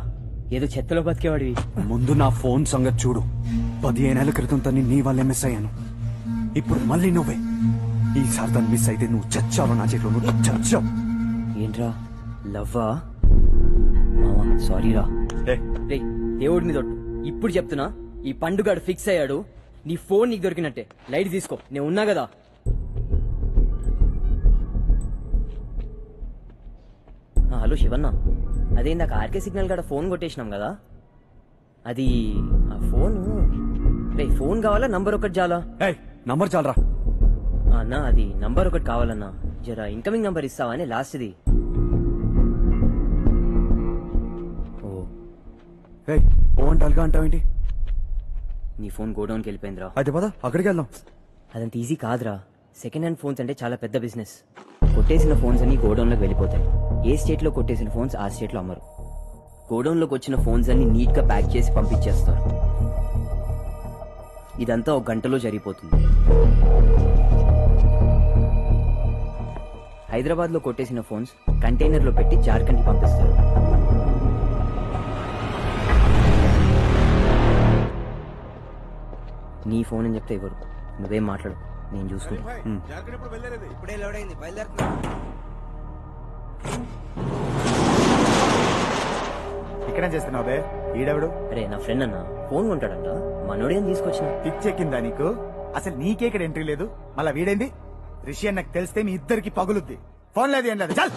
D: ఏదో చెత్తలో బతికేవాడివి.
B: ముందు నా ఫోన్ సంగతి చూడు. 15 ఏళ్ల క్రితం తన్ని నీ వల్లే మిస్ అయ్యాను. ఇప్పుడు మళ్ళీ నువ్వే. ఈసారి తను మిస్ అయితే నువ్వు చచ్చావు నా చేతిలో. నువ్వు చచ్చావు.
D: ఏంట్రా, లవ్వా? మావా సారీరా. రే దేవుడి మీద ఒట్టు, ఇప్పుడు చెప్తున్నా, ఈ పండుగాడు ఫిక్స్ అయ్యాడు. నీ ఫోన్ నీకు దొరికినట్టే. లైట్ తీసుకో, నేను ఉన్నా కదా. హలో శివన్న, అదే ఇందాక ఆర్కే సిగ్నల్ కాడ ఫోన్ కొట్టేసినాం కదా, అది ఆ ఫోను. రే ఫోన్ కావాలా, నంబర్ ఒకటి చాలా?
B: నంబర్ చాలరా
D: అన్నా, అది నంబర్ ఒకటి కావాలన్నా. జరా ఇన్కమింగ్ నంబర్ ఇస్తావా అని లాస్ట్ది.
B: ఓ అంటాలుగా అంటావేంటి?
D: నీ ఫోన్ గోడౌన్కి వెళ్ళిపోయిందిరా.
B: అయితే పద అక్కడికి వెళ్దాం.
D: అదంత ఈజీ కాదురా. సెకండ్ హ్యాండ్ ఫోన్స్ అంటే చాలా పెద్ద బిజినెస్. కొట్టేసిన ఫోన్స్ అన్ని గోడౌన్లోకి వెళ్ళిపోతాయి. ఏ స్టేట్ లో కొట్టేసిన ఫోన్స్ ఆ స్టేట్ లో అమ్మరు. గోడౌన్ లోకి వచ్చిన ఫోన్స్ అన్ని నీట్ గా ప్యాక్ చేసి పంపించేస్తారు. ఇదంతా 1 గంటలో జరిగిపోతుంది. హైదరాబాద్ లో కొట్టేసిన ఫోన్స్ కంటైనర్ లో పెట్టి జార్ఖండ్ కి పంపిస్తారు. నీ ఫోన్ అని చెప్తే ఇవ్వరు. నువ్వేం మాట్లాడు, నేను చూసుకుంటా.
K: ఇక్కడేం చేస్తున్నావు బే? ఈడెవడు?
D: అరే నా ఫ్రెండ్ అన్న, ఫోన్ కొంటాడంట, మనోడే అని తీసుకొచ్చిన.
K: పిచ్ ఎక్కిందా నీకు? అసలు నీకే ఇక్కడ ఎంట్రీ లేదు, మళ్ళా వీడైంది. రిషి నాకు తెలిస్తే మీ ఇద్దరికి పగులుద్ది. ఫోన్ లేదు ఏం లేదు, చల్.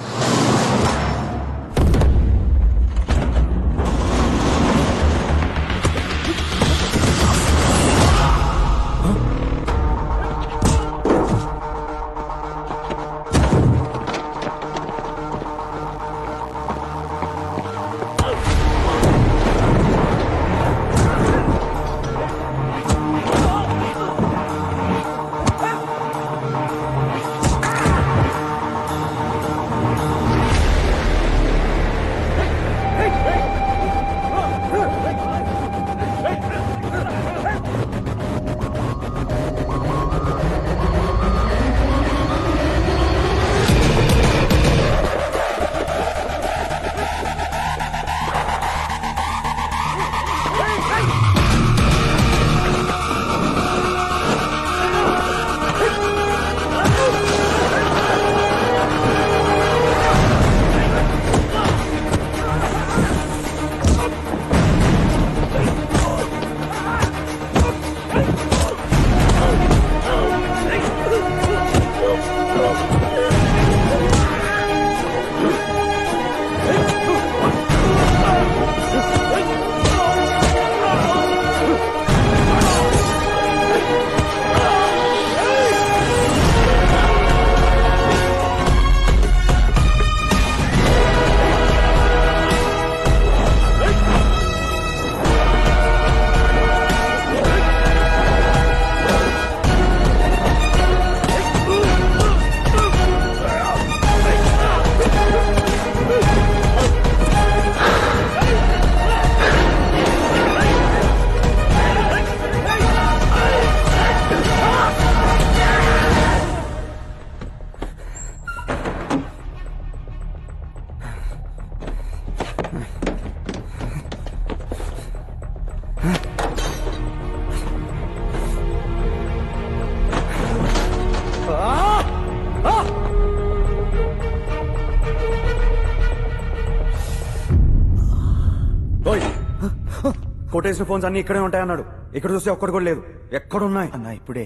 B: కొట్టేసిన ఫోన్స్ అన్ని ఇక్కడే ఉంటాయన్నాడు. ఇక్కడ చూస్తే ఒక్కడు కూడా లేదు. ఎక్కడున్నాయి
K: అన్నా? ఇప్పుడే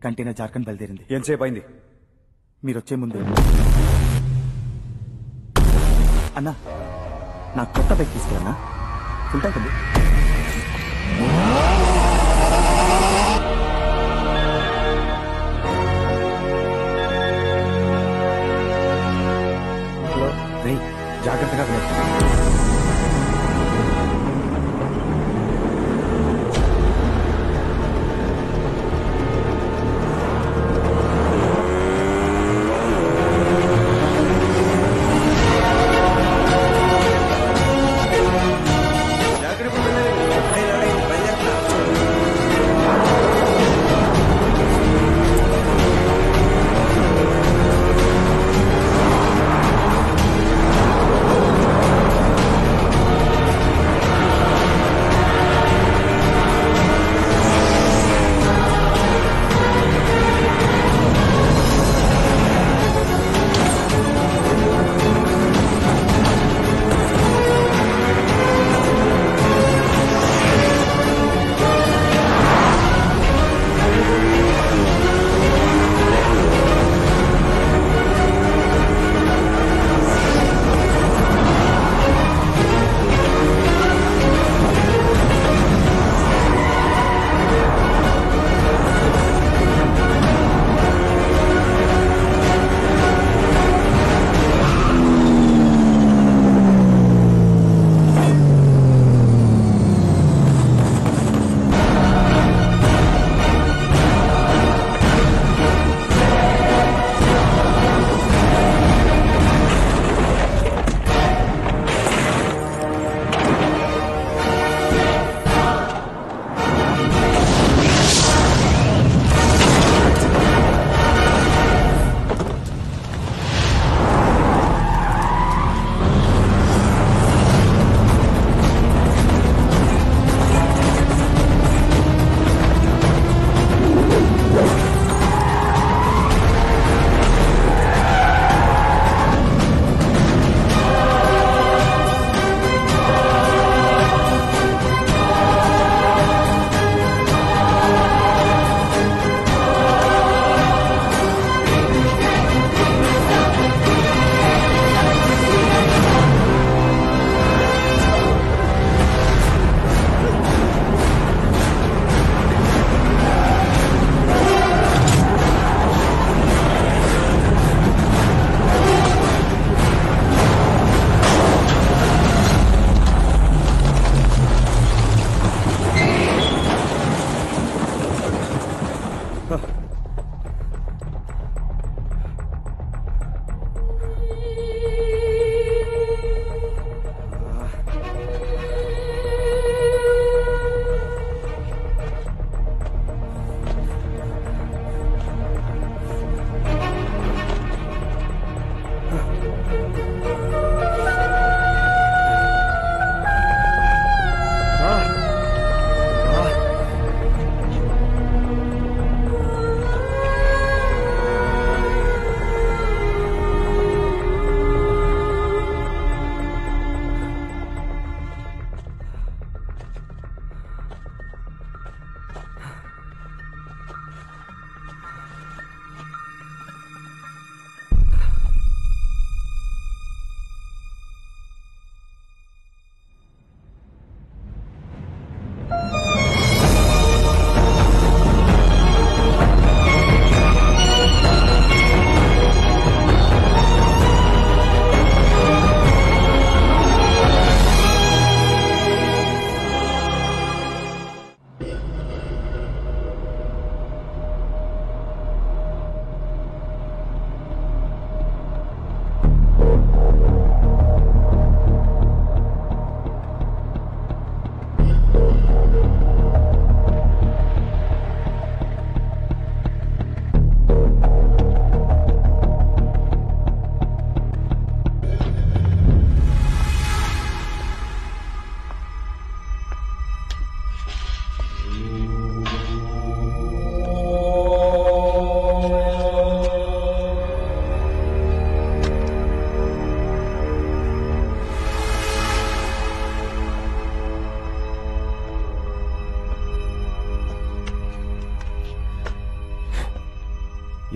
K: కంటైనర్ జార్ఖండ్ బయలుదేరింది.
B: ఎంతసేపు అయింది?
K: మీరు వచ్చే ముందు. అన్నా నాకు కొత్త బైక్ తీసుకురన్నా, ఫుల్ ట్యాంక్ ఉంది.
B: జాగ్రత్తగా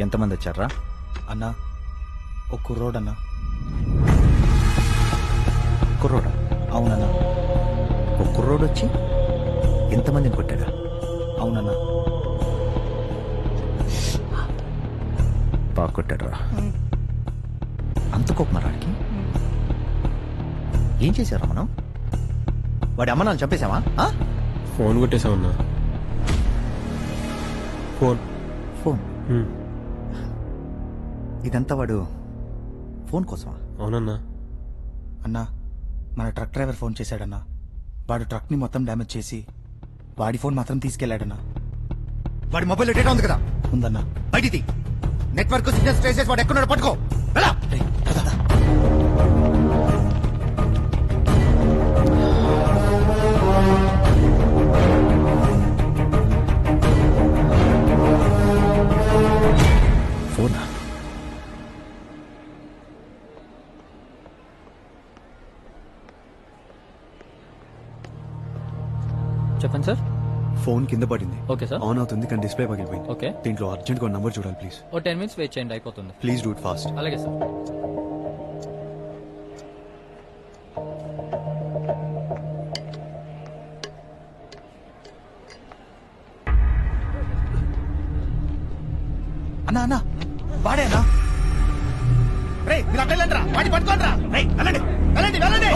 K: ఎంతమంది వచ్చారా? అన్నా ఒక కుర్రోడన్నా. కుర్రోడా? అవునన్నా. ఒక కుర్రోడు వచ్చి ఎంతమందిని కొట్టాడా? అవునన్నా. బాగా కొట్టాడురా. అంత కోపమరాడికి ఏం చేశారా మనం? వాడి అమ్మ నాన్న చంపేశావా?
B: ఫోన్ కొట్టేశామన్నా. ఫోన్
K: ఫోన్ ఇదంతా వాడు ఫోన్ కోసమా?
B: అవునన్నా.
K: అన్నా మన ట్రక్ డ్రైవర్ ఫోన్ చేశాడన్నా. వాడు ట్రక్ ని మొత్తం డ్యామేజ్ చేసి వాడి ఫోన్ మాత్రం తీసుకెళ్లాడన్నా. వాడి మొబైల్ డేటా ఉంది కదా? ఉందన్నా. బయటిది నెట్వర్క్ సిగ్నల్స్ ట్రేసెస్ వాడు ఎక్కడున్నాడు పట్టుకో. ఫోన్
C: చెప్పండి సార్.
B: ఫోన్ కింద పడింది.
C: Okay sir.
B: ఆన్ అవుతుంది కానీ డిస్ప్లే పగిలిపోయింది.
C: ఓకే.
B: దీంట్లో అర్జెంట్ గా నంబర్ చూడాలి ప్లీజ్.
C: ఓ 10 minutes వెయిట్ చేయండి, అయిపోతుంది.
B: Please do it fast.
C: అలాగే సార్.
K: అన్నా అన్నా వాడే అన్నా. రే మీరు అక్కడ వెళ్ళండి రా, వాడి పట్టుకోండి రా. రే వెళ్ళండి వెళ్ళండి వెళ్ళండి.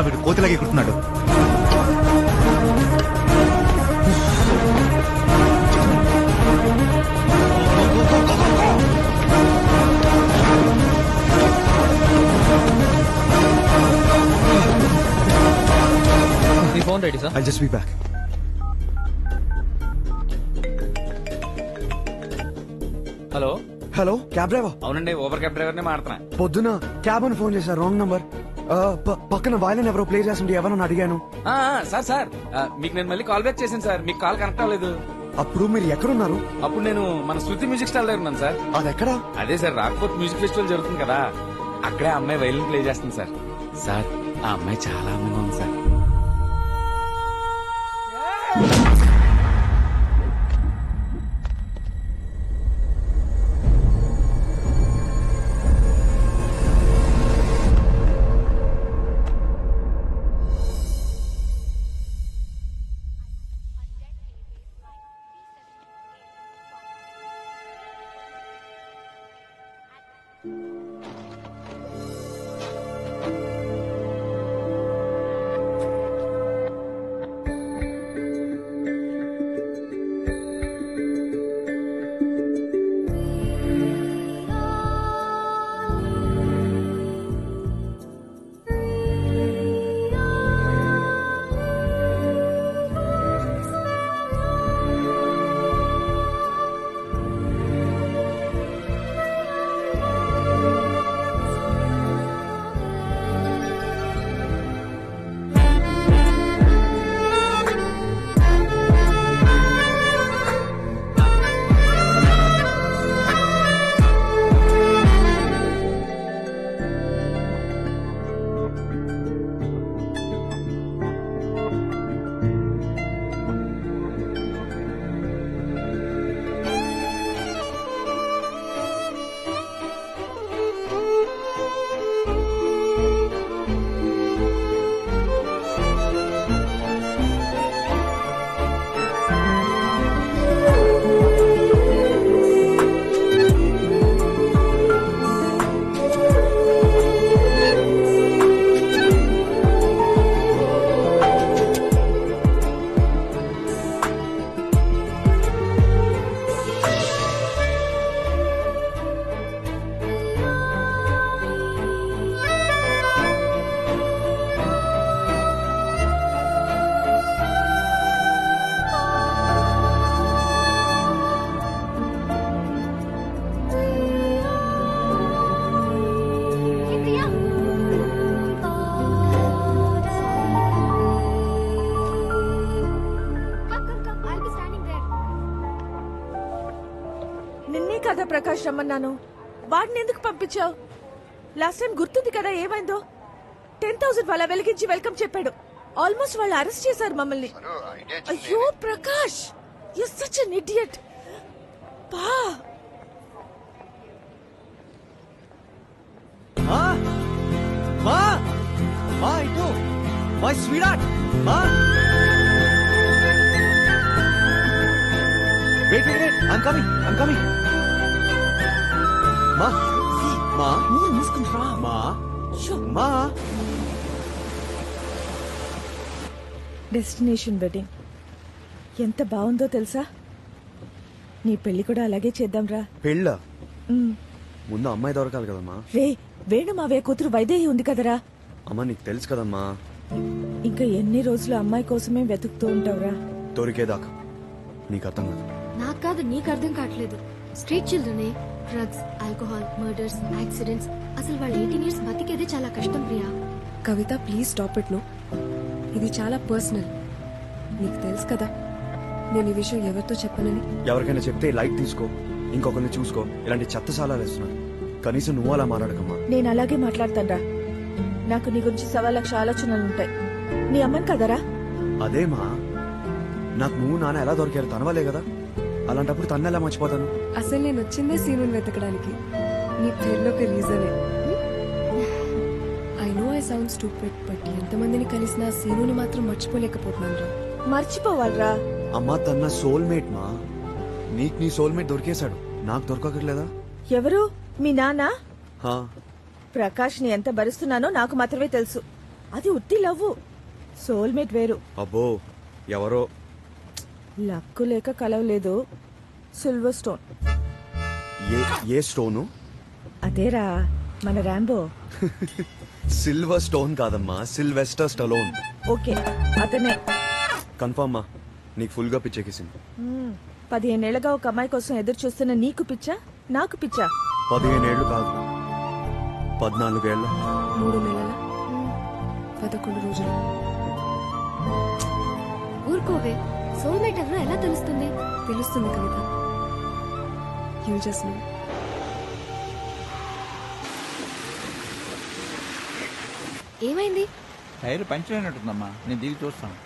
K: వీడు కోతిలాగే కుడుతున్నాడు.
C: మీ phone ready sir.
B: I'll just be back.
C: Hello
B: hello cab driver.
L: అవునండి, ఓవర్ క్యాబ్ డ్రైవర్ నే మాట్లాడుతున్నా.
B: పొద్దున క్యాబ్ అని ఫోన్ చేశారు, రాంగ్ నంబర్. పక్కన వాయిలన్ ఎవరో ప్లే చేస్తుంటే ఎవరని అడిగాను.
L: సార్ మీకు నేను మళ్ళీ కాల్ బ్యాక్ చేశాను సార్, మీకు కాల్ కనెక్ట్ అవ్వలేదు.
B: అప్పుడు మీరు ఎక్కడున్నారు?
L: అప్పుడు నేను మన శృతి మ్యూజిక్ స్టాల్ దగ్గర ఉన్నాను సార్.
B: అది ఎక్కడ?
L: అదే సార్, రాక్పోర్ట్ మ్యూజిక్ ఫెస్టివల్ జరుగుతుంది కదా, అక్కడే ఆ అమ్మాయి వైలిన్ ప్లే చేస్తుంది సార్. సార్ ఆ అమ్మాయి చాలా అందంగా ఉంది సార్.
I: ప్రకాష్ రమ్మన్నాను? వాడిని ఎందుకు పంపించావు? లాస్ట్ టైం గుర్తుంది కదా ఏమైందో? 10,000 వాళ్ళ వెలిగించి వెల్కమ్ చెప్పాడు. ఆల్మోస్ట్ వాళ్ళు అరెస్ట్ చేశారు మమ్మల్ని. అయ్యో Prakash, you such N idiot. పా
K: మా ఇటు మై స్వీట్ మా వెయిట్ ఐమ్ కమింగ్ మా మా
I: మూసుకుంటా
K: మా మా
I: డెస్టినేషన్ వెడ్డింగ్ ఎంత బాగుందో తెలుసా? నీ పెళ్లి కూడా అలాగే చేద్దాంరా.
B: పెళ్ళ ముందు అమ్మాయి దొరకాలి కదమ్మా.
I: రే వేణు మావే కూతురు వైదేహి ఉంది కదరా.
B: అమ్మా నీకు తెలుసు కదమ్మా.
I: ఇంకా ఎన్ని రోజులు అమ్మాయి కోసమే వెతుకుతూ ఉంటావురా?
B: దొరికేదాకా. నీకు అర్థం కాదు.
M: నాకు కాదు, నీకు అర్థం కావట్లేదు. స్ట్రీట్ చిల్డ్రనే డ్రగ్స్, ఆల్కహాల్, మర్డర్స్, యాక్సిడెంట్స్. అసలు వాళ్ళు 18 years బతికేదే చాలా కష్టం Priya.
N: Kavitha please stop it. No, ఇది చాలా పర్సనల్. నీకు తెలుసు కదా నేను ఈ విషయం ఎవరితో చెప్పనని.
B: ఎవరికైనా చెప్తే లైట్ తీసుకో, ఇంకొకరిని చూసుకో. ఇలాంటి చెత్త సాలాలు వేస్తున్నారు. కనీసం నువ్వు అలా మాట్లాడకమ్మా.
I: నేను అలాగే మాట్లాడతాన్రా. నాకు నీ గురించి 1,00,000 ఆలోచనలుంటాయి. నీ అమ్మని కదరా?
B: అదేమా, నాకు నువ్వు నాన్న ఎలా దొరికారు తనవలే కదా. అలాంటప్పుడు తన్ను ఎలా మర్చిపోతాను?
N: అసలు నేను వచ్చిందే సీనుని వెతకడానికి. నీ పేరులో ఒక రీజనే. I know I sound stupid, but ఎంతమందిని కలిసినా సీనుని మాత్రం మర్చిపోలేకపోతున్నాను రా.
I: మర్చిపోవాలరా?
B: అమ్మా తన సోల్మేట్ మా. నీకు నీ సోల్మేట్ దొరికేశాడు, నాకు దొరకట్లేదా?
I: ఎవరు? మీ నాన్న?
B: హా.
I: ప్రకాష్ ని ఎంత భరిస్తున్నానో నాకు మాత్రమే తెలుసు. అది ఉత్తి లవ్వు, సోల్మేట్ వేరు.
B: అబ్బో ఎవరో.
I: లక్కు లేక కలవలేదు. Silver stone.
B: ఏ స్టోను?
I: అదేరా మన ర్యాంబో.
B: సిల్వర్ స్టోన్ కాదమ్మా, సిల్వెస్టర్ స్టలోన్.
I: ఓకే అతనే.
B: కన్ఫర్మ్ మా, నీకు ఫుల్ గా పిచ్చెక్కిసింది.
I: 15 ఏళ్లుగా ఒక అమ్మాయి కోసం ఎదురు చూస్తున్న నీకు పిచ్చా, నాకు పిచ్చా?
B: 15 ఏళ్లు కాదు, 14 ఏళ్ళ
N: 3 నెలల 11 రోజులు.
M: ఊరుకోవే, సోల్మేట్ ఎవరో ఎలా తెలుస్తుంది?
N: తెలుస్తుంది కవిత. You just know.
M: ఏమైంది?
O: టైర్ పంచర్ అయినట్టుందమ్మా, నేను దిగి చూస్తాను.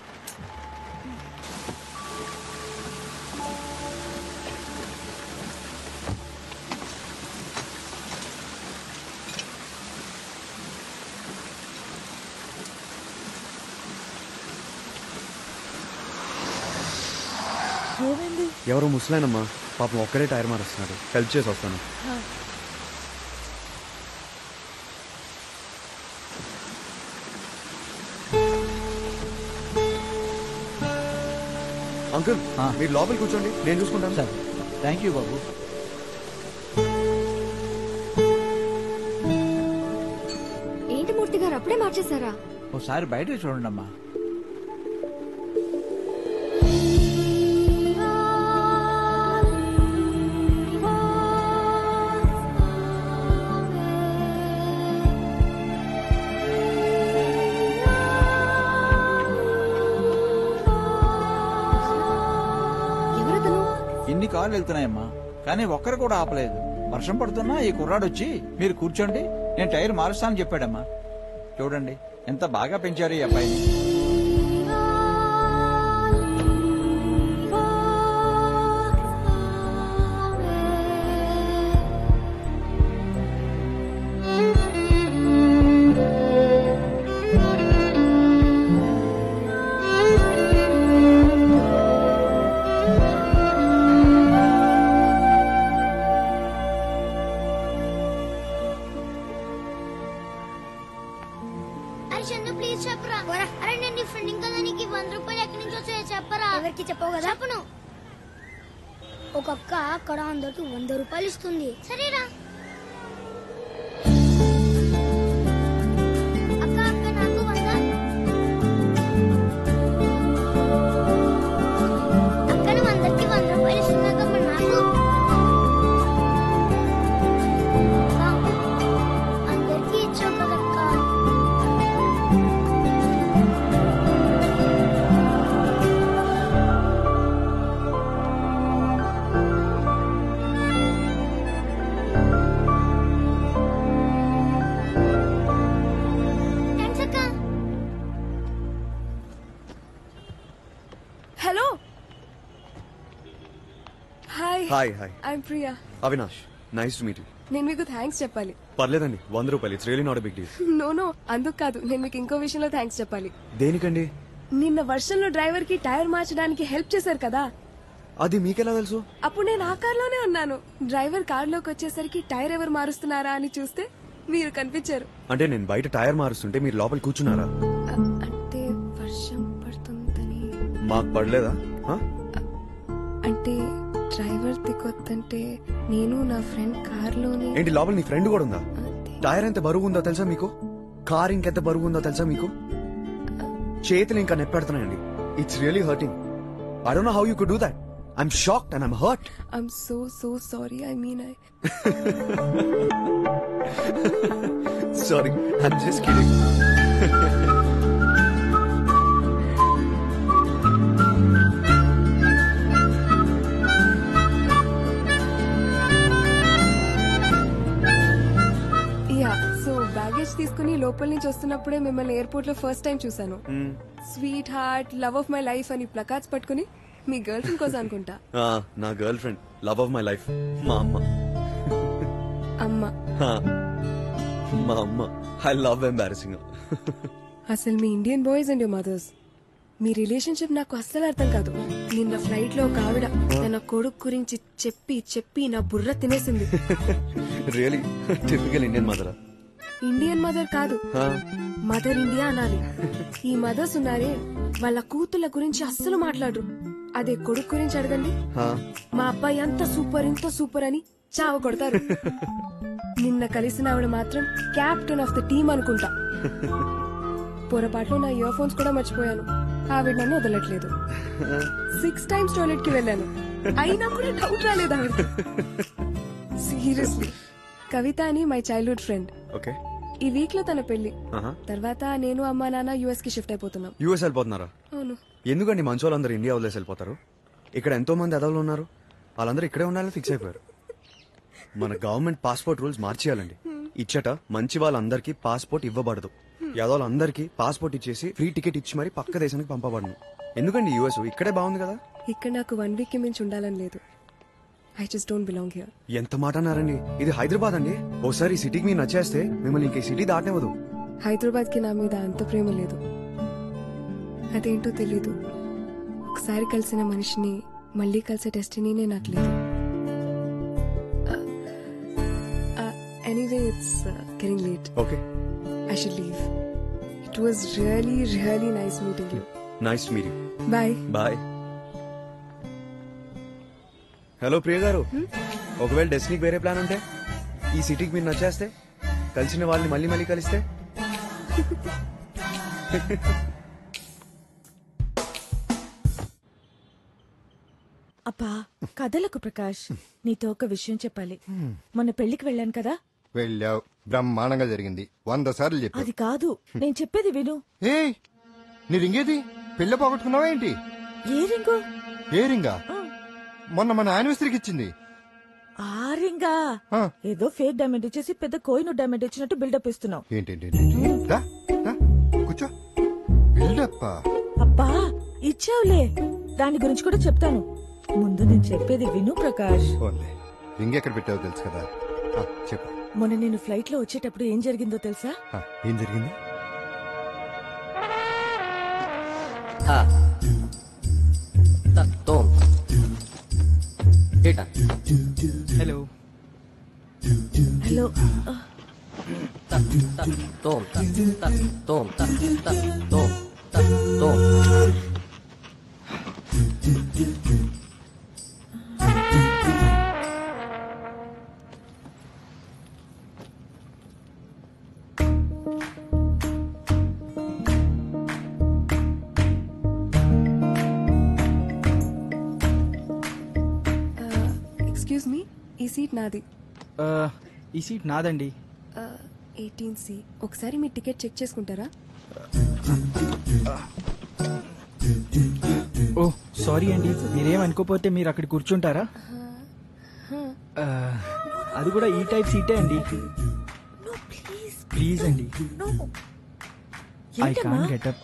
B: ఎవరో ముసలాయనమ్మా, పాపం ఒక్కడే టైర్ మారుస్తున్నాడు. హెల్ప్ చేసి వస్తాను. అంకుల్ మీరు లోపల కూర్చోండి, నేను చూసుకుంటాను.
O: సార్ థ్యాంక్ యూ బాబు.
M: ఏంటి మూర్తి గారు అప్పుడే మార్చేశారా?
O: ఒకసారి బయట చూడండి అమ్మా. ఇన్ని కార్లు వెళ్తున్నాయమ్మా, కానీ ఒక్కరు కూడా ఆపలేదు. వర్షం పడుతున్నా ఈ కుర్రాడు వచ్చి మీరు కూర్చోండి, నేను టైర్ మారుస్తానని చెప్పాడమ్మా. చూడండి ఎంత బాగా పెంచారు ఈ అబ్బాయిని.
F: ప్లీజ్ చెప్పరా. అరే నేను నీ ఫ్రెండ్ కదా, నీకు 100 రూపాయలు ఎక్కడి నుంచి వచ్చాయో చెప్పరా. ఎవరికి చెప్పవు కదా? చెప్పను. ఒక అక్క అక్కడ అందరికి 100 రూపాయలు ఇస్తుంది. సరేరా. అక్క అక్క నాకు 100. అక్కను అందరికి 100 రూపాయలు ఇస్తున్నాక నాకు అందరికి ఇచ్చావు కదక్క.
B: Hi hi
N: I'm Priya.
B: Avinash, nice to meet you.
N: నేను మీకు థ్యాంక్స్ చెప్పాలి.
B: పర్లేదండి, 100 రూపాయలు. It's really not a big deal.
N: No అందుకు కాదు, నేను మీకు ఇంకో విషయంలో థ్యాంక్స్ చెప్పాలి.
B: దేనికండి?
N: నిన్న వర్షంలో డ్రైవర్ కి టైర్ మార్చడానికి హెల్ప్ చేశారు కదా,
B: అది మీకెలా తెలుసు?
N: అప్పుడు నేను ఆ కార్లోనే ఉన్నాను. డ్రైవర్ కార్లోకి వచ్చేసరికి టైర్ ఎవరు మారుస్తున్నారా అని చూస్తే మీరు కనిపించారు.
B: అంటే నేను బయట టైర్ మారుస్తుంటే మీరు లోపల కూర్చున్నారా?
N: అంటే వర్షం పడుతుందని.
B: మాకు పడలేదా?
N: అంటే డ్రైవర్ దిగొద్దంటే నేను నా ఫ్రెండ్ కార్లోనే.
B: ఏంటి లోపల నీ ఫ్రెండ్ కూడా ఉందా? టైర్ ఎంత బరువు ఉందో తెలుసా మీకు? కార్ ఇంకెంత బరువు ఉందో తెలుసా మీకు? చేతులు ఇంకా నెప్పెడుతున్నాయండి. It's really hurting. I don't know how you could do that. I'm shocked and I'm hurt.
N: I'm so sorry. I mean,
B: Sorry, I'm just kidding.
N: Baggage తీసుకుని లోపల నుంచి వస్తున్నప్పుడే మిమ్మల్ని ఎయిర్పోర్ట్ లో ఫస్ట్ టైం చూసాను. Sweetheart, love of my life అని ప్లకార్డ్స్ పట్టుకుని మీ గర్ల్ ఫ్రెండ్ కోసం అనుకుంటా.
B: నా girlfriend, love of my life, మా అమ్మ. మా అమ్మ. I love embarrassing.
N: అసలు మీ Indian boys and your mothers, మీ రిలేషన్షిప్ నాకు అస్సలు అర్థం కాదు. నిన్న ఫ్లైట్ లో ఒక ఆవిడ తన కొడుకు గురించి చెప్పి చెప్పి నా బుర్ర తినేసింది.
B: Really typical Indian mother.
N: Indian mother కాదు, మదర్ ఇండియా అనాలి. ఈ మదర్స్ ఉన్నారే, వాళ్ళ కూతుళ్ళ గురించి అస్సలు మాట్లాడరు. అదే కొడుకు గురించి అడగండి, మా అబ్బాయి అంత సూపర్ ఇంత సూపర్ అని చావ కొడతారు. నిన్న కలిసిన ఆవిడ మాత్రం క్యాప్టెన్ ఆఫ్ ద టీమ్ అనుకుంటా. పొరపాట్లో నా ఇయర్ ఫోన్స్ కూడా మర్చిపోయాను. ఆవిడ నన్ను వదలట్లేదు. 6 times టాయిలెట్ కి వెళ్ళాను, అయినా కూడా డౌట్ రాలేదు ఆవిడ. సీరియస్లీ. కవిత అని మై చైల్డ్హుడ్ ఫ్రెండ్. ఈ వీక్ లో తన పెళ్లి. తర్వాత నేను అమ్మా నాన్న యుఎస్ కి షిఫ్ట్ అయిపోతున్నాం.
B: యుఎస్ వెళ్ళిపోతున్నారా?
N: అవును.
B: ఎందుకండి మంచి వాళ్ళందరూ ఇండియా వదిలేసి వెళ్ళిపోతారు? ఇక్కడ ఎంతో మంది అదవులు ఉన్నారు, వాళ్ళందరూ ఇక్కడే ఉండాలని ఫిక్స్ అయిపోయారు. మన గవర్నమెంట్ పాస్పోర్ట్ రూల్స్ మార్చేయాలండి. ఇచ్చట మంచి వాళ్ళందరికీ పాస్పోర్ట్ ఇవ్వబడదు. యాదవులందరికీ పాస్పోర్ట్ ఇచ్చేసి ఫ్రీ టికెట్ ఇచ్చి మరి పక్క దేశానికి పంపబడను. ఎందుకండి యుఎస్? ఇక్కడే బాగుంది కదా.
N: ఇక్కడ నాకు 1 week మించి ఉండాలని లేదు. I just don't belong here.
B: ఎంత మాట అన్నారండి? ఇది హైదరాబాద్ అండి. ఓసారి ఈ సిటీకి మీరు నచ్చేస్తే మిమ్మల్ని ఇంక ఈ సిటీ దాటనివ్వదు.
N: హైదరాబాద్ కి నా మీద అంత ప్రేమ లేదు. అదేంటో తెలీదు. ఒకసారి కలిసిన మనిషిని మళ్ళీ కలిసే డెస్టినీనే నాకు లేదు. Anyway, it's getting late.
B: Okay,
N: I should leave. It was really nice meeting you.
B: Nice to meet you.
N: Bye.
B: Bye. Hello Priya garu, ఒకవేళ డెస్టినీకి వేరే ప్లాన్ ఉంటే, ఈ సిటీకి మీరు నచ్చేస్తే, కలిసిన వాళ్ళని మళ్ళీ మళ్ళీ కలిస్తే.
I: అబ్బా కథలకు ప్రకాష్, నీతో ఒక విషయం చెప్పాలి. మొన్న పెళ్లికి వెళ్ళాను కదా.
H: వెళ్ళావు, బ్రహ్మాండంగా జరిగింది. 100 సార్లు చెప్పావు.
I: అది కాదు, నేను చెప్పేది విను.
H: ఏ నీ రింగేది? పెళ్ళ పోగొట్టుకున్నావా ఏంటి?
I: ఏ రింగు?
H: ఏ రింగా? మొన్న మన యానివర్సరీకి ఇచ్చింది
I: ఆ రింగా. ఏదో ఫేక్ డైమండ్ ఇచ్చేసి పెద్ద కోయిన్ డైమండ్ ఇచ్చినట్టు బిల్డప్ ఇస్తున్నావు.
H: ఏంటి? కూర్చో. బిల్డప్?
I: అబ్బా ఇచ్చావులే, దాని గురించి కూడా చెప్తాను. ముందు నేను చెప్పేది విను ప్రకాష్.
H: రింగ్ ఎక్కడ పెట్టావో తెలుసు కదా, చెప్పు.
I: మొన్న నేను ఫ్లైట్ లో వచ్చేటప్పుడు ఏం జరిగిందో తెలుసా?
H: ఏం జరిగింది?
C: Hello
I: hello.
N: ఎక్స్క్యూజ్ మీ, ఈ సీట్ నాది.
K: ఈ సీట్ నాదండి.
N: 18C. ఒకసారి మీ టికెట్ చెక్ చేసుకుంటారా?
K: ఓ సారీ అండి, మీరేం అనుకోపోతే మీరు అక్కడ కూర్చుంటారా? అది కూడా ఈ టైప్ సీటే అండి. ప్లీజ్ అండి, ఐ కాంట్ గెట్ అప్.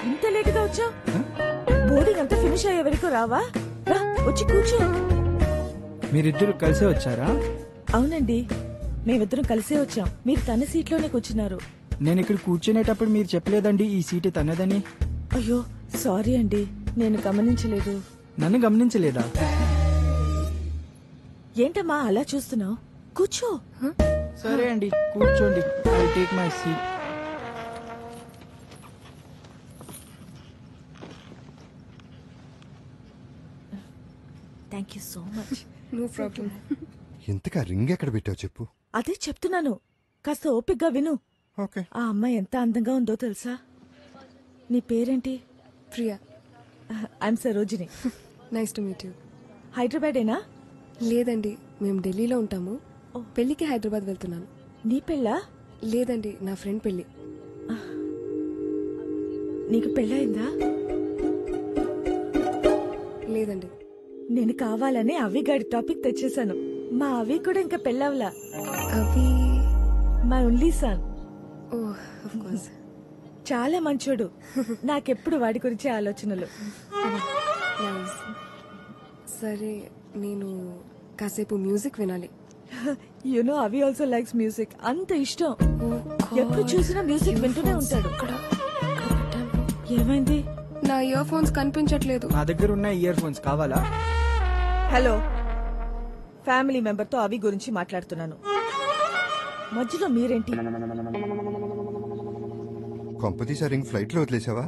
I: ఇంత లేట్ గా వచ్చావు? బోర్డింగ్ అంతా ఫినిష్ అయ్యే వరకు రావా? వచ్చి కూర్చో.
C: మీరిద్దరు కలిసే వచ్చారా?
I: అవునండి, మేమిద్దరం కలిసే వచ్చాం. మీరు తన సీట్లోనే కూర్చున్నారు.
C: నేను ఇక్కడ కూర్చునేటప్పుడు మీరు చెప్పలేదండి ఈ సీటు తనదని.
I: అయ్యో సారీ అండి, నేను గమనించలేదు.
C: నన్ను గమనించలేదా?
I: ఏంటమ్మా అలా చూస్తున్నావు? కూర్చో.
C: సరే అండి, కూర్చోండి. I take my seat.
I: Thank you so much.
N: No problem.
H: ఇంతకా రింగ్ ఎక్కడ పెట్టావు చెప్పు.
I: అదే చెప్తున్నాను, కాస్త ఓపిగ్గా విను.
H: ఓకే.
I: ఆ అమ్మాయి ఎంత అందంగా ఉందో తెలుసా? నీ పేరేంటి?
N: Priya.
I: I'm Sarojini.
N: Nice to meet you.
I: హైదరాబాదేనా?
N: లేదండి, మేము ఢిల్లీలో ఉంటాము. పెళ్లికి హైదరాబాద్ వెళ్తున్నాను.
I: నీ పెళ్ళా?
N: లేదండి, నా ఫ్రెండ్ పెళ్లి.
I: నీకు పెళ్ళయిందా?
N: లేదండి.
I: నేను కావాలని అవి గాడి టాపిక్ తెచ్చేశాను. మా అవి కూడా ఇంకా పెళ్ళవలా.
N: అవి
I: my only sun.
N: Oh of course.
I: చాలా మంచోడు. నాకెప్పుడు వాడి గురించి ఆలోచనలు.
N: నైస్. సరే, నేను కాసేపు మ్యూజిక్ వినాలి.
I: యు నో అవి ఆల్సో లైక్స్ మ్యూజిక్. అంత ఇష్టం. ఎప్పుడు చూసినా మ్యూజిక్ వింటూనే ఉంటాడు. ఏమైంది?
N: నా ఇయర్ ఫోన్స్ కనిపించట్లేదు.
C: నా దగ్గర ఉన్న ఇయర్ ఫోన్స్ కావాలా?
I: హలో, ఫ్యామిలీ మెంబర్ తో అవి గురించి మాట్లాడుతున్నాను. మధ్యలో మీరేంటి?
H: కొంపతీసా రింగ్ ఫ్లైట్ లో వదిలేసావా?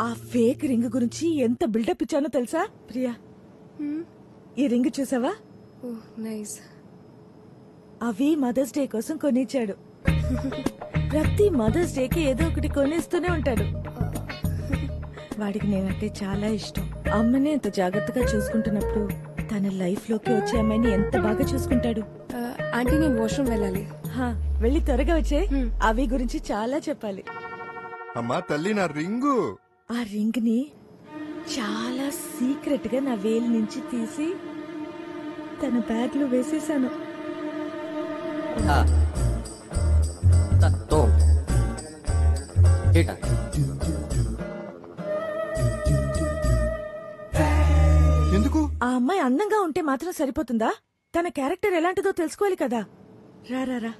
I: ఆ ఫేక్ రింగ్ గురించి ఎంత బిల్డప్ ఇచ్చానో తెలుసా? ప్రియా, ఈ రింగ్ చూసావా?
N: Oh nice.
I: అవి మదర్స్ డే కోసం కొనిచ్చాడు. ప్రతి మదర్స్ డేకి ఏదో ఒకటి కొనిస్తూనే ఉంటాడు. వాడికి నేనంటే చాలా ఇష్టం. అమ్మని ఎంత జాగ్రత్తగా చూసుకుంటున్నప్పుడు తన లైఫ్ లోకి వచ్చే అమ్మాయిని ఎంత బాగా చూసుకుంటాడు.
N: ఆంటీ, నేను వాష్రూమ్ వెళ్ళాలి.
I: వెళ్ళి త్వరగా వచ్చే. అవి గురించి చాలా చెప్పాలి.
H: అమ్మా తల్లి, నా రింగు.
I: ఆ రింగ్ ని చాలా సీక్రెట్ గా నా వేలు నుంచి తీసి తన బ్యాగ్ లో వేసేసాను.
H: ఎందుకు?
I: ఆ అమ్మాయి అందంగా ఉంటే మాత్రం సరిపోతుందా? తన క్యారెక్టర్ ఎలాంటిదో తెలుసుకోవాలి కదా. రా రా రా.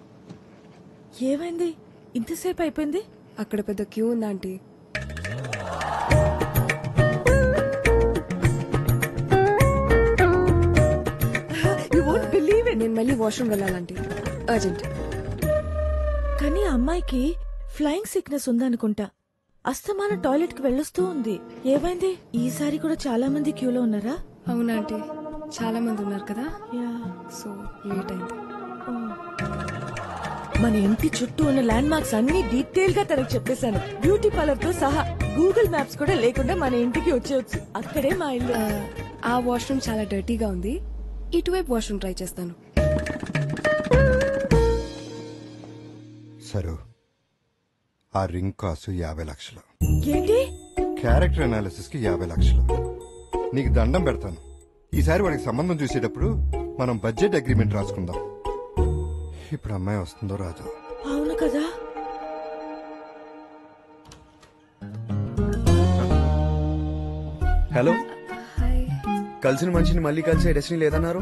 I: ఏమైంది? ఇంతసేపు అయిపోయింది.
N: అక్కడ పెద్ద క్యూ ఉందా aunty?
I: You won't believe it.
N: నేను మళ్ళీ వాష్రూమ్ వెళ్ళాలంటే అర్జెంట్.
I: కానీ ఆ అమ్మాయికి ఫ్లయింగ్ సిక్నెస్ ఉందనుకుంటా. అస్తమాన టాయిలెట్ కి వెళ్ళొస్తూ ఉంది. ఏమైంది? ఈసారి కూడా చాలా మంది క్యూలో ఉన్నారా?
N: అవునా ఆంటీ, చాలా మంది ఉన్నారు కదా. సో లేట్ అయింది.
I: మన ఇంటి చుట్టూ ఉన్న ల్యాండ్ మార్క్స్ అన్ని డీటెయిల్ గా తనకు చెప్పేశాను. బ్యూటీ పార్లర్ తో సహా. గూగుల్ మ్యాప్స్ కూడా లేకుండా మన ఇంటికి వచ్చేయచ్చు. అక్కడే మా ఇల్లు.
N: ఆ వాష్రూమ్ చాలా డర్టీగా ఉంది. ఇటువైపు వాష్రూమ్ ట్రై చేస్తాను.
H: సరే, ఆ రింగ్ కాసు 50 లక్షలు.
I: ఏంటి?
H: క్యారెక్టర్ అనాలిసిస్ కి 50 లక్షలు. నీకు దండం పెడతాను. ఈసారి వాడికి సంబంధం చూసేటప్పుడు మనం బడ్జెట్ అగ్రిమెంట్ రాసుకుందాం. ఇప్పుడు అమ్మాయి వస్తుందో రాదో?
I: అవును కదా.
B: Hello,
N: hi.
B: కలిసిన మనిషిని మళ్ళీ కలిసే డెస్టినీ లేదన్నారు.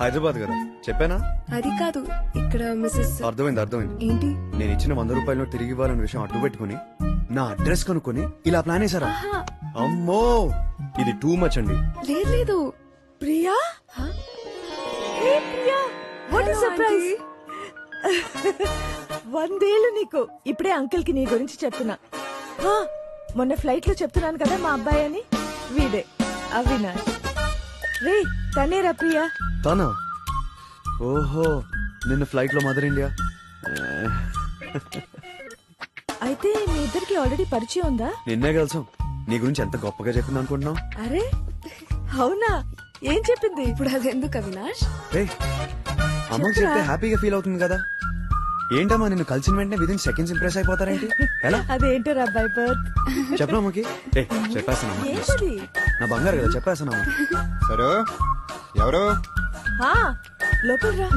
B: హైదరాబాద్ కదా చెప్పానా?
N: అది కాదు, ఇక్కడ మిస్సెస్.
B: అర్థమైంది.
N: ఏంటి?
B: నేను ఇచ్చిన 100 రూపాయలు తిరిగి ఇవ్వాలన్న విషయం అడ్డు పెట్టుకుని నా అడ్రస్ కనుక్కొని ఇలా ప్లాన్ వేసారా? అమ్మో, ఇది టూ మచ్ అండి.
N: లేదు.
I: ప్రియా, హే ప్రియా, వాట్ ఇస్ సర్ప్రైజ్. 100 ఏళ్ళు నీకు. ఇప్పుడే అంకుల్ కి నీ గురించి చెప్తున్నా. మొన్న ఫ్లైట్ లో చెప్తున్నాను కదా మా అబ్బాయి అని. వీడే అవినాష్. రే తనేరా ప్రియా.
B: తానా? ఓహో, నిన్న ఫ్లైట్ లో మదర్ ఇండియా.
I: అయితే మీ ఇద్దరికి ఆల్రెడీ పరిచయం ఉందా?
B: నిన్నే కలిసాం. నీ గురించి ఎంత గొప్పగా చెప్పింది అనుకుంటున్నావు?
I: అరే అవునా? ఏం చెప్పింది?
N: ఇప్పుడు అది ఎందుకు అవినాష్?
B: అమ్మకి చెప్తే హ్యాపీగా ఫీల్ అవుతుంది కదా. ఏంటమ్మా, నిన్ను కలిసిన వెంటనే విదిన్ సెకండ్స్ ఇంప్రెస్ అయిపోతారేంటి? ఎలా?
I: అదేంటో రా బై బర్త్.
B: చెప్పనా అమ్మకి? చెప్పేస్తానమ్మా,
I: ఏంటది?
B: నా బంగారు కదా, చెప్పేస్తానమ్మా.
H: సరే, ఎవరు?
I: లోపల రా.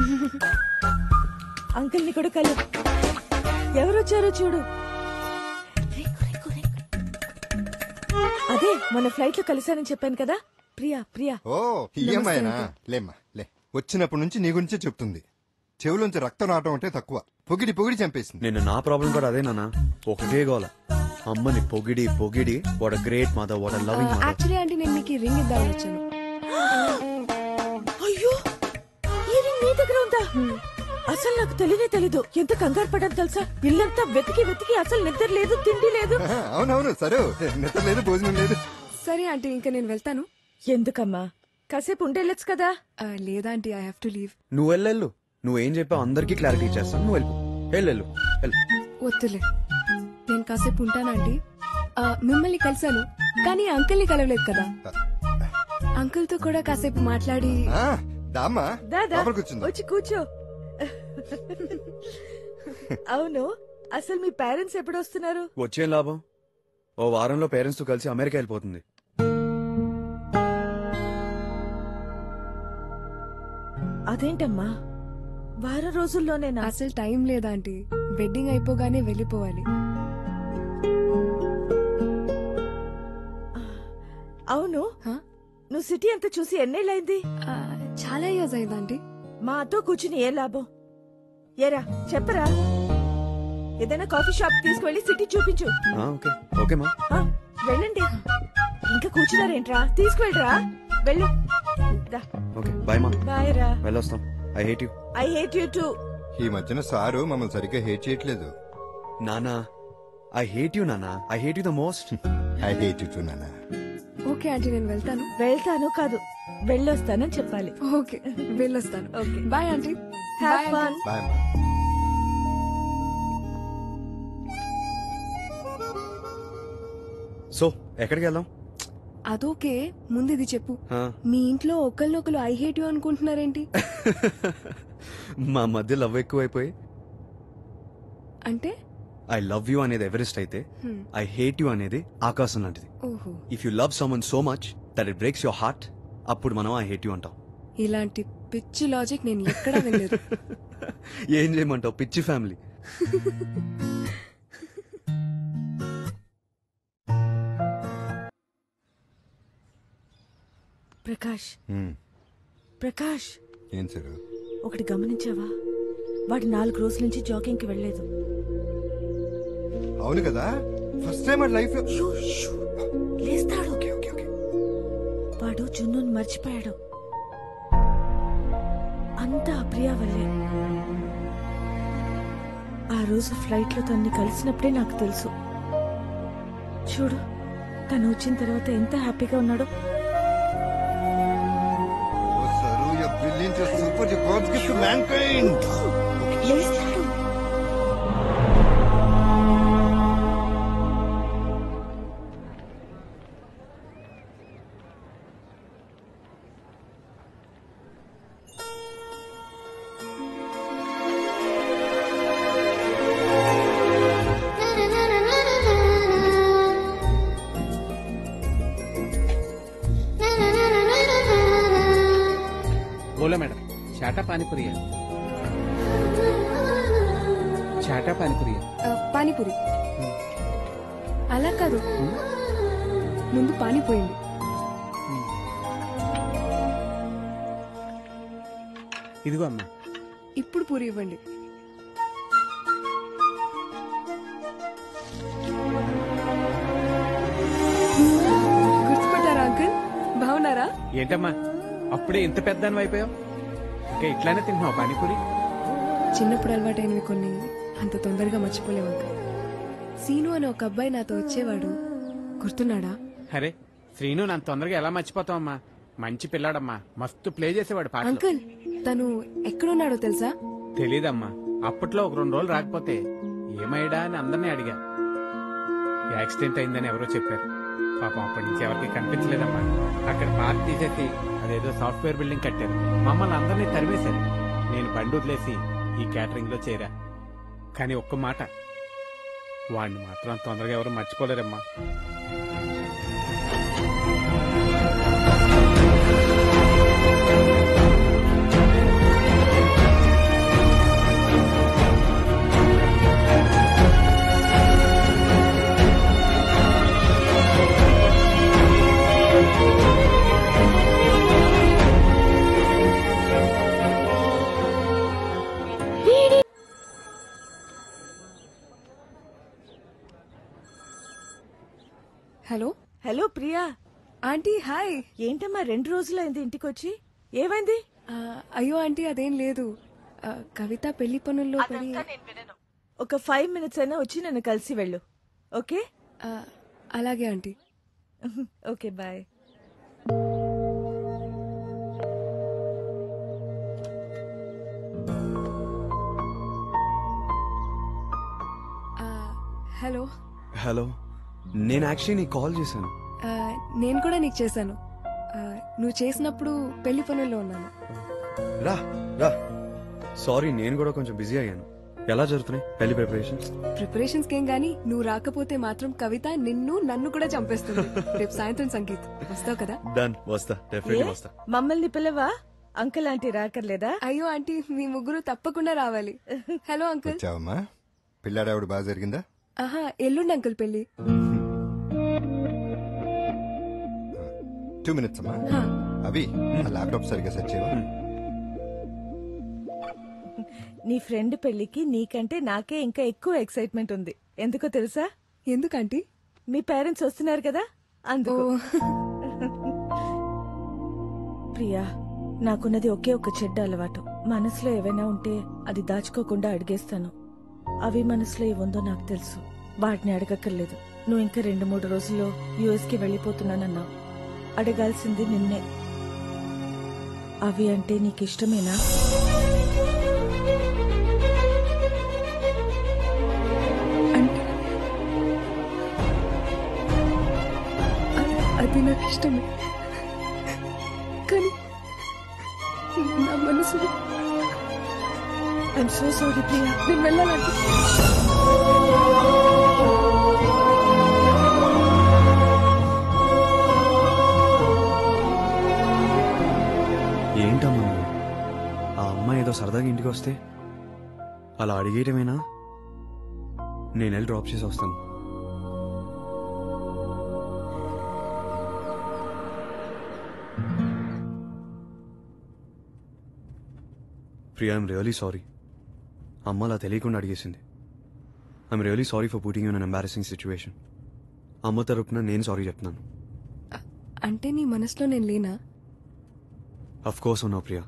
I: అంకుల్ ని కూడా కలు. ఎవరొచ్చారో చూడు. అదే మన ఫ్లైట్ లో కలిసానని చెప్పాను కదా. ప్రియా.
H: ఓ, ఈ అమ్మాయినా? లేమ్మా లే. వచ్చినప్పటి నుంచి నీ గురించే చెప్తుంది. చెవులోంచి రక్తం రావటం అంటే తక్కువ, పొగిడి పొగిడి చంపేసింది.
B: నిన్న నా ప్రాబ్లం కూడా అదే నాన్న, ఒకటే గోల. అమ్మని పొగిడి పొగిడి what great mother, what loving mother.
N: Actually అంటే నేను మీకు రింగ్ ఇద్దామని వచ్చాను.
I: అయ్యో, ఈ రింగ్ నీ దగ్గర ఉందా? అసలు నాకు తెలియనే తెలీదు. ఎంత కంగారు పడ్డాను తెలుసా? ఇల్లంతా వెతికి వెతికి అసలు నిద్ర లేదు, తిండి లేదు.
H: అవునవును, సరే, నిద్ర లేదు, భోజనం లేదు.
N: సరే ఆంటీ, ఇంకా నేను వెళ్తాను.
I: ఎందుకమ్మా, కాసేపు ఉండేళ్ళొచ్చు కదా.
N: లేదా aunty, I have to leave.
B: నువ్వు వెళ్ళు, నువ్వేం చెప్పావు అందరికీ క్లారిటీ ఇచ్చేస్తాను. నువ్వు వెళ్ళు.
N: వద్దులే, నేను కాసేపు ఉంటాను ఆంటీ. మిమ్మల్ని కలిసాను కానీ అంకుల్ ని కలవలేదు కదా. అంకుల్ తో కూడా కాసేపు మాట్లాడి.
I: దాదా వచ్చి కూర్చో. అవును, అసలు మీ పేరెంట్స్ ఎప్పుడు వస్తున్నారు?
B: వచ్చేం లాభం, ఓ వారంలో పేరెంట్స్ తో కలిసి అమెరికా వెళ్ళిపోతుంది.
I: అదేంటమ్మా, వారం రోజుల్లోనేనా?
N: అసలు టైం లేదా ఆంటీ, వెడ్డింగ్ అయిపోగానే వెళ్ళిపోవాలి.
I: అవును, నువ్వు సిటీ అంతా చూసి ఎన్నేళ్ళైంది?
N: చాలా ఇయర్స్ అయింది ఆంటీ.
I: మాతో కూర్చుని ఏ లాభం? ఏరా చెప్పరా, ఏదైనా కాఫీ షాప్ తీసుకువెళ్ళి సిటీ చూపించు. వెళ్ళండి. ఇంకా కూర్చున్నారేంట్రా, తీసుకువెళ్ళరా, వెళ్ళు. బాయ్ రా.
B: వెళ్ళొస్తాం. I hate you.
I: I hate you too.
H: ఈ మధ్యన సారు మమ్మల్ని సరిగ్గా హేట్ చేయట్లేదు.
B: నానా, ఐ హేట్ యు నానా, I hate you the most.
H: I hate you too నానా.
N: ఓకే ఆంటీ, నేను వెళ్తాను.
I: వెళ్తాను కాదు, వెళ్ళొస్తానని చెప్పాలి.
N: ఓకే, వెళ్ళొస్తాను. Okay, bye aunty.
I: Have fun.
H: Bye.
B: So ఎక్కడికి వెళ్దాం?
N: అదోకే, ముందు ఇది చెప్పు. మీ ఇంట్లో ఒకళ్ళనొకరు ఐ హేట్ యు అనుకుంటున్నారేంటి?
B: మా మధ్య లవ్ ఎక్కువైపోయి.
N: అంటే
B: ఐ లవ్ యూ అనేది ఎవరెస్ట్ అయితే, ఐ హేట్ యూ అనేది ఆకాశం లాంటిది. If you love someone so much that it breaks your heart, అప్పుడు మనం ఐ హేట్ యూ అంటాం.
N: ఇలాంటి పిచ్చి లాజిక్ నేను ఎక్కడా వినలేదు.
B: ఏం చేయమంటావు, పిచ్చి ఫ్యామిలీ.
I: ప్రకాష్,
H: ఏం సార్?
I: ఒకటి గమనించావా? వాడు 4 రోజుల నుంచి జాగింగ్ కి వెళ్ళలేదు.
H: అవును కదా, ఫస్ట్ టైం లైఫ్ లో.
I: లేస్తాడు. వాడు జున్నుని మర్చిపోయాడు. అంతా ప్రియా వల్లే. ఆ రోజు ఫ్లైట్ లో తన్ని కలిసినప్పుడే నాకు తెలుసు. చూడు, తను వచ్చిన తర్వాత ఎంత హ్యాపీగా ఉన్నాడో.
H: Brilliant, you're super, you're God's gift to mankind.
E: बोलो मैडम, चाटा पानीपुरी है? चाटा पानीपुरी है?
N: పానీపూరి అలా కాదు, ముందు పానీపోయింది.
E: ఇదిగో అమ్మా.
N: ఇప్పుడు పూరి ఇవ్వండి. గుర్తుపట్టారా అంకుల్? బాగున్నారా?
E: ఏంటమ్మా అప్పుడే ఇంత పెద్దాన్ని అయిపోయావు? ఇంకా ఇట్లానే తింటున్నావు పానీపూరి?
N: చిన్నప్పుడు అలవాటైనవి కొన్ని అంత తొందరగా మర్చిపోలేవు అంకుల్. సీను అని ఒక అబ్బాయి నాతో వచ్చేవాడు, గుర్తున్నాడా?
E: అరే శ్రీను నన్ను తొందరగా ఎలా మర్చిపోతావమ్మా? మంచి పిల్లాడమ్మా, మస్తు ప్లే చేసేవాడు పాటలు.
N: అంకుల్, తను ఎక్కడున్నాడో తెలుసా?
E: తెలీదమ్మా. అప్పట్లో ఒక 2 రోజులు రాకపోతే ఏమయ్యడా అని అందరినీ అడిగా. యాక్సిడెంట్ అయిందని ఎవరో చెప్పారు. పాపం అప్పటి నుంచి ఎవరికి కనిపించలేదమ్మా. అక్కడ పార్క్ తీసేసి అదేదో సాఫ్ట్వేర్ బిల్డింగ్ కట్టారు. మమ్మల్ని అందరినీ తరిమేశారు. నేను బండి వదిలేసి ఈ క్యాటరింగ్ లో చేరా. కానీ ఒక్క మాట, వాడిని మాత్రం తొందరగా ఎవరు మర్చిపోలేరమ్మా.
N: Hello
I: hello Priya.
N: Aunty hi.
I: ఏంటమ్మా 2 రోజులైంది ఇంటికి వచ్చి? ఏమైంది?
N: అయ్యో ఆంటీ అదేం లేదు. కవిత పెళ్లి పనుల్లో పడి
I: ఒక 5 minutes అయినా వచ్చి నన్ను కలిసి వెళ్ళు. ఓకే?
N: అలాగే aunty.
I: Okay bye.
N: Hello.
B: Hello, నేను యాక్చువల్లీ నీకు కాల్ చేశాను.
N: నేను కూడా నీకు చేశాను. నువ్వు చేసినప్పుడు పెళ్లి పనుల్లో ఉన్నాను.
B: రా రా. సారీ, నేను కూడా కొంచెం బిజీ అయ్యాను. ఎలా జరుగుతున్నాయి పెళ్లి ప్రిపరేషన్స్?
N: ప్రిపరేషన్స్ కేం గానీ నువ్వు రాకపోతే మాత్రం కవిత నన్ను కూడా చంపేస్తుంది. రేపు సాయంత్రం సంగీత్ వస్తావు కదా?
B: డన్, వస్తా, డెఫినెట్లీ వస్తా.
I: మమ్మల్ని పిలవా? Uncle aunty రాకర్లేదా?
N: అయ్యో ఆంటీ, మీ ముగ్గురు తప్పకుండా రావాలి. Hello uncle.
H: వచ్చావమ్మా? పిల్లాడావిడ బాగా జరిగిందా?
N: ఆహా, ఎల్లుండి అంకుల్ పెళ్లి.
H: 2 minutes అమ్మా. అవి ఆ ల్యాప్టాప్ సరిగ్గా సెట్ చేయవా?
I: నీ ఫ్రెండ్ పెళ్లికి నీకంటే నాకే ఇంకా ఎక్కువ ఎక్సైట్మెంట్ ఉంది. ఎందుకో తెలుసా?
N: ఎందుకంటే
I: మీ పేరెంట్స్ వస్తున్నారు కదా, అందుకు. ప్రియా, నాకున్నది ఒకే ఒక చెడ్డ అలవాటు. మనసులో ఏవైనా ఉంటే అది దాచుకోకుండా అడిగేస్తాను. అవి మనసులో ఏముందో నాకు తెలుసు. వాటిని అడగక్కర్లేదు. నువ్వు ఇంకా 2-3 రోజుల్లో యుఎస్కి వెళ్ళిపోతున్నానన్నావు. అడగాల్సింది నిన్నే. అవి అంటే నీకిష్టమేనా?
N: అది నాకు ఇష్టమే, కానీ నా మనసులో
I: ఐఎమ్ సో సారీ ప్రియా.
N: నేను వెళ్ళాలంటే
B: ఏంటమ్మా నువ్వు? ఆ అమ్మాయి ఏదో సరదాగా ఇంటికి వస్తే అలా అడిగేయటమేనా? నేను వెళ్ళి డ్రాప్ చేసి వస్తాను. Priya, I'm really sorry. అమ్మ అలా తెలియకుండా అడిగేసింది. I'm really sorry for putting you in an embarrassing situation. అమ్మ తరపున నేను సారీ చెప్తున్నాను.
N: అంటే నీ మనసులో నేను లేనా?
B: అఫ్ కోర్స్ ఉన్నావు ప్రియా.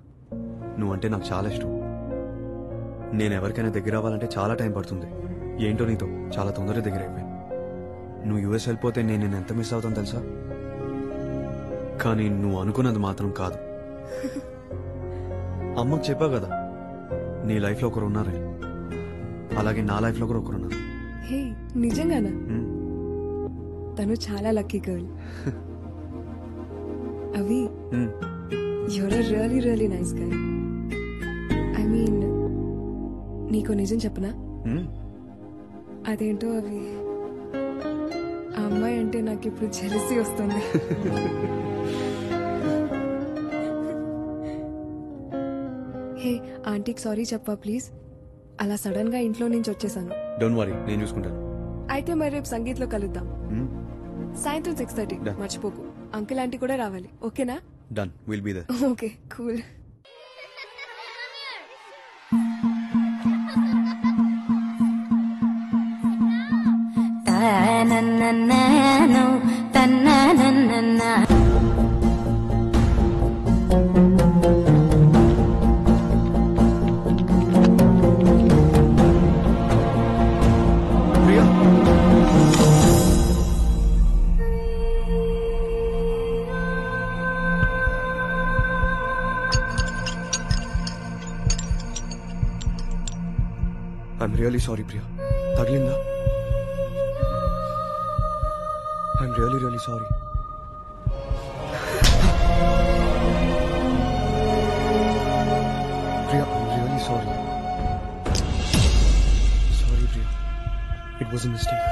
B: నువ్వంటే నాకు చాలా ఇష్టం. నేను ఎవరికైనా దగ్గర అవ్వాలంటే చాలా టైం పడుతుంది. ఏంటో నీతో చాలా తొందరగా దగ్గర అయిపోయాను. నువ్వు యూఎస్ వెళ్ళిపోతే నేను ఎంత మిస్ అవుతాను తెలుసా? కానీ నువ్వు అనుకున్నది మాత్రం కాదు. అమ్మకు చెప్పావు కదా నీ లైఫ్ లో ఒకరు ఉన్నారని. అలాగే నా లైఫ్ లో కూడా ఒకరున్నారు.
N: హే, నిజంగానా? తను చాలా లక్కీ గర్ల్. అవి you're a really really nice guy. I mean, నీకు నిజం చెప్పనా? అదేంటో అవి, ఆ అమ్మాయి అంటే నాకు ఇప్పుడు జెలసీ వస్తుంది. హే, ఆంటీకి సారీ చెప్పా ప్లీజ్. అలా సడన్ గా ఇంట్లో నుంచి వచ్చేసాను.
B: డోంట్ వరీ, నేను చూసుకుంటాను.
N: అయితే మరి రేపు సంగీత్ లో కలుద్దాం. సాయంత్రం 6:30. మర్చిపోకు. అంకుల్ ఆంటీ కూడా రావాలి. ఓకేనా?
B: Done. We'll be there.
N: Okay, cool.
P: Ta-na-na-na-no, ta-na-na-na-na.
B: I'm really sorry, Priya. తగిలిందా? I'm really, really sorry. Priya, I'm really sorry. Sorry, Priya. It was a mistake.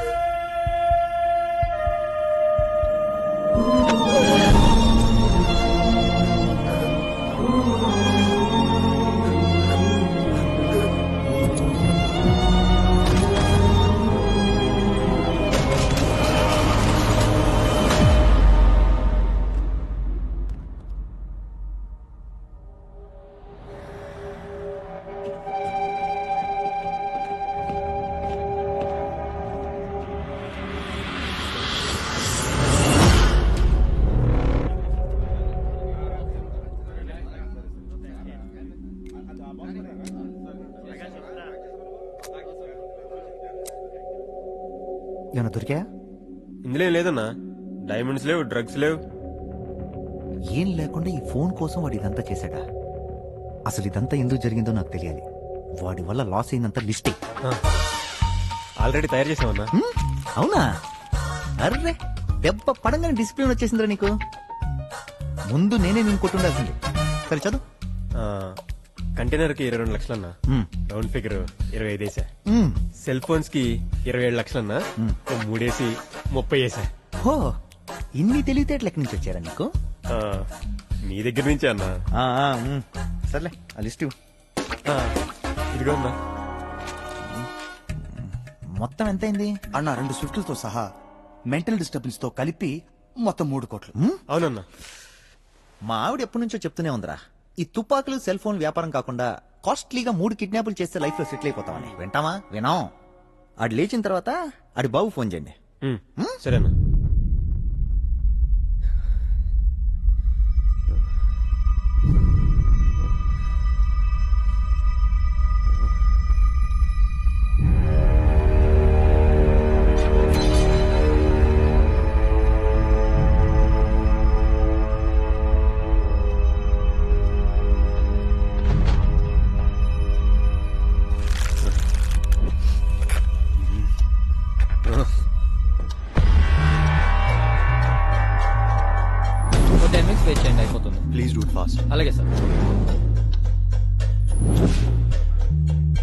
K: ఏమన్నా దొరికా?
B: ఇందులో ఏం లేదన్నా, డైమండ్స్ లేవు, డ్రగ్స్ లేవు.
K: ఏం లేకుండా ఈ ఫోన్ కోసం వాడు ఇదంతా చేశాడా? అసలు ఇదంతా ఎందుకు జరిగిందో నాకు తెలియాలి. వాడి వల్ల లాస్ అయిందంతా లిస్టే.
B: ఆల్రెడీ తయారు చేసామన్నా.
K: అవునా? అర్రే, దెబ్బ పడంగానే డిసిప్లిన్ వచ్చేసిందిరా నీకు. ముందు నేనే నేను కొట్టుండాల్సింది. సరే చదువు.
B: కంటైనర్ కి 22 లక్షలన్నా, రౌండ్ ఫిగర్ 25 వేసా. సెల్ ఫోన్స్ కి 27 లక్షలన్నా, 3 వేసి 30 వేసా.
K: హో, ఇన్ని తెలివితేటలు ఎక్కడి నుంచి వచ్చారా నీకు?
B: మీ దగ్గర నుంచే అన్నా.
K: సర్లే, ఆ లిస్ట్
B: ఇదిగో అన్నా.
K: మొత్తం ఎంతైంది
Q: అన్న? 2 స్విఫ్ట్లతో సహా మెంటల్ డిస్టర్బెన్స్ తో కలిపి మొత్తం 3 కోట్లు.
B: అవునన్నా.
K: మా ఆవిడ ఎప్పటి నుంచో చెప్తూనే ఉందిరా, ఈ తుపాకులు సెల్ ఫోన్ వ్యాపారం కాకుండా కాస్ట్లీగా 3 కిడ్నాపులు చేస్తే లైఫ్ లో సెటిల్ అయిపోతామని. వింటామా? వినాం. ఆడు లేచిన తర్వాత ఆడి బాబు ఫోన్ చేయండి.
B: సరేనా?
L: అయిపోతుంది.
B: Please do it fast.
L: అలాగే సార్.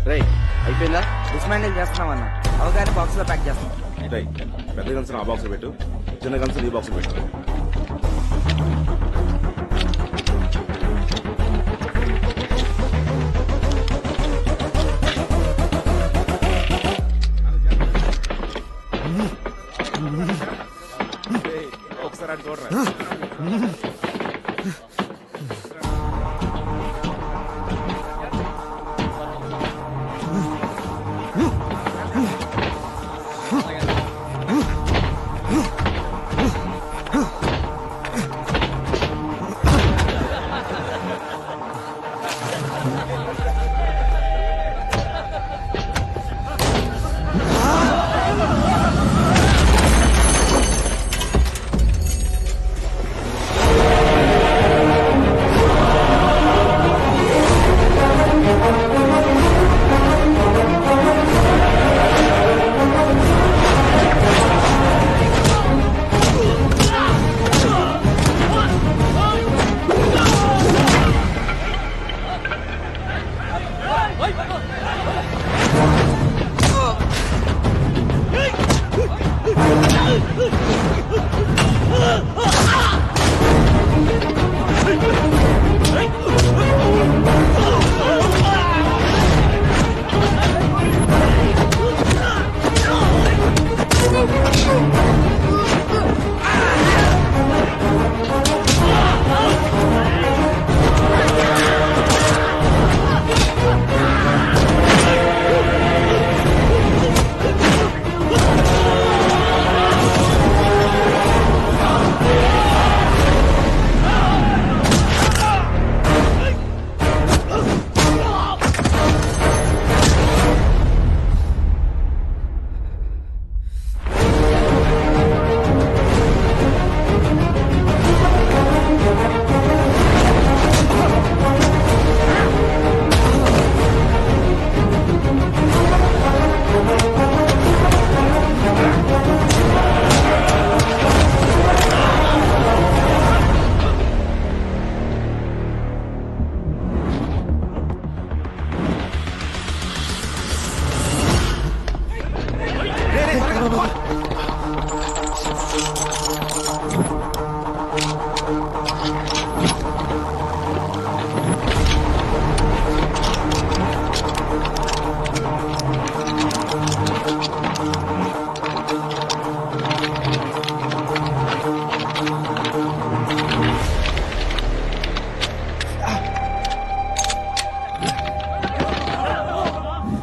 R: రేయ్, అయిపోయిందా? డిస్మాండిల్ చేస్తున్నామన్నా. అవగానే బాక్స్ లో ప్యాక్ చేస్తాం.
S: పెద్ద కన్సర్ ఆ బాక్స్ పెట్టు, చిన్న కన్సర్ ఈ బాక్స్ పెట్టు. ఒకసారి అటు చూడరా.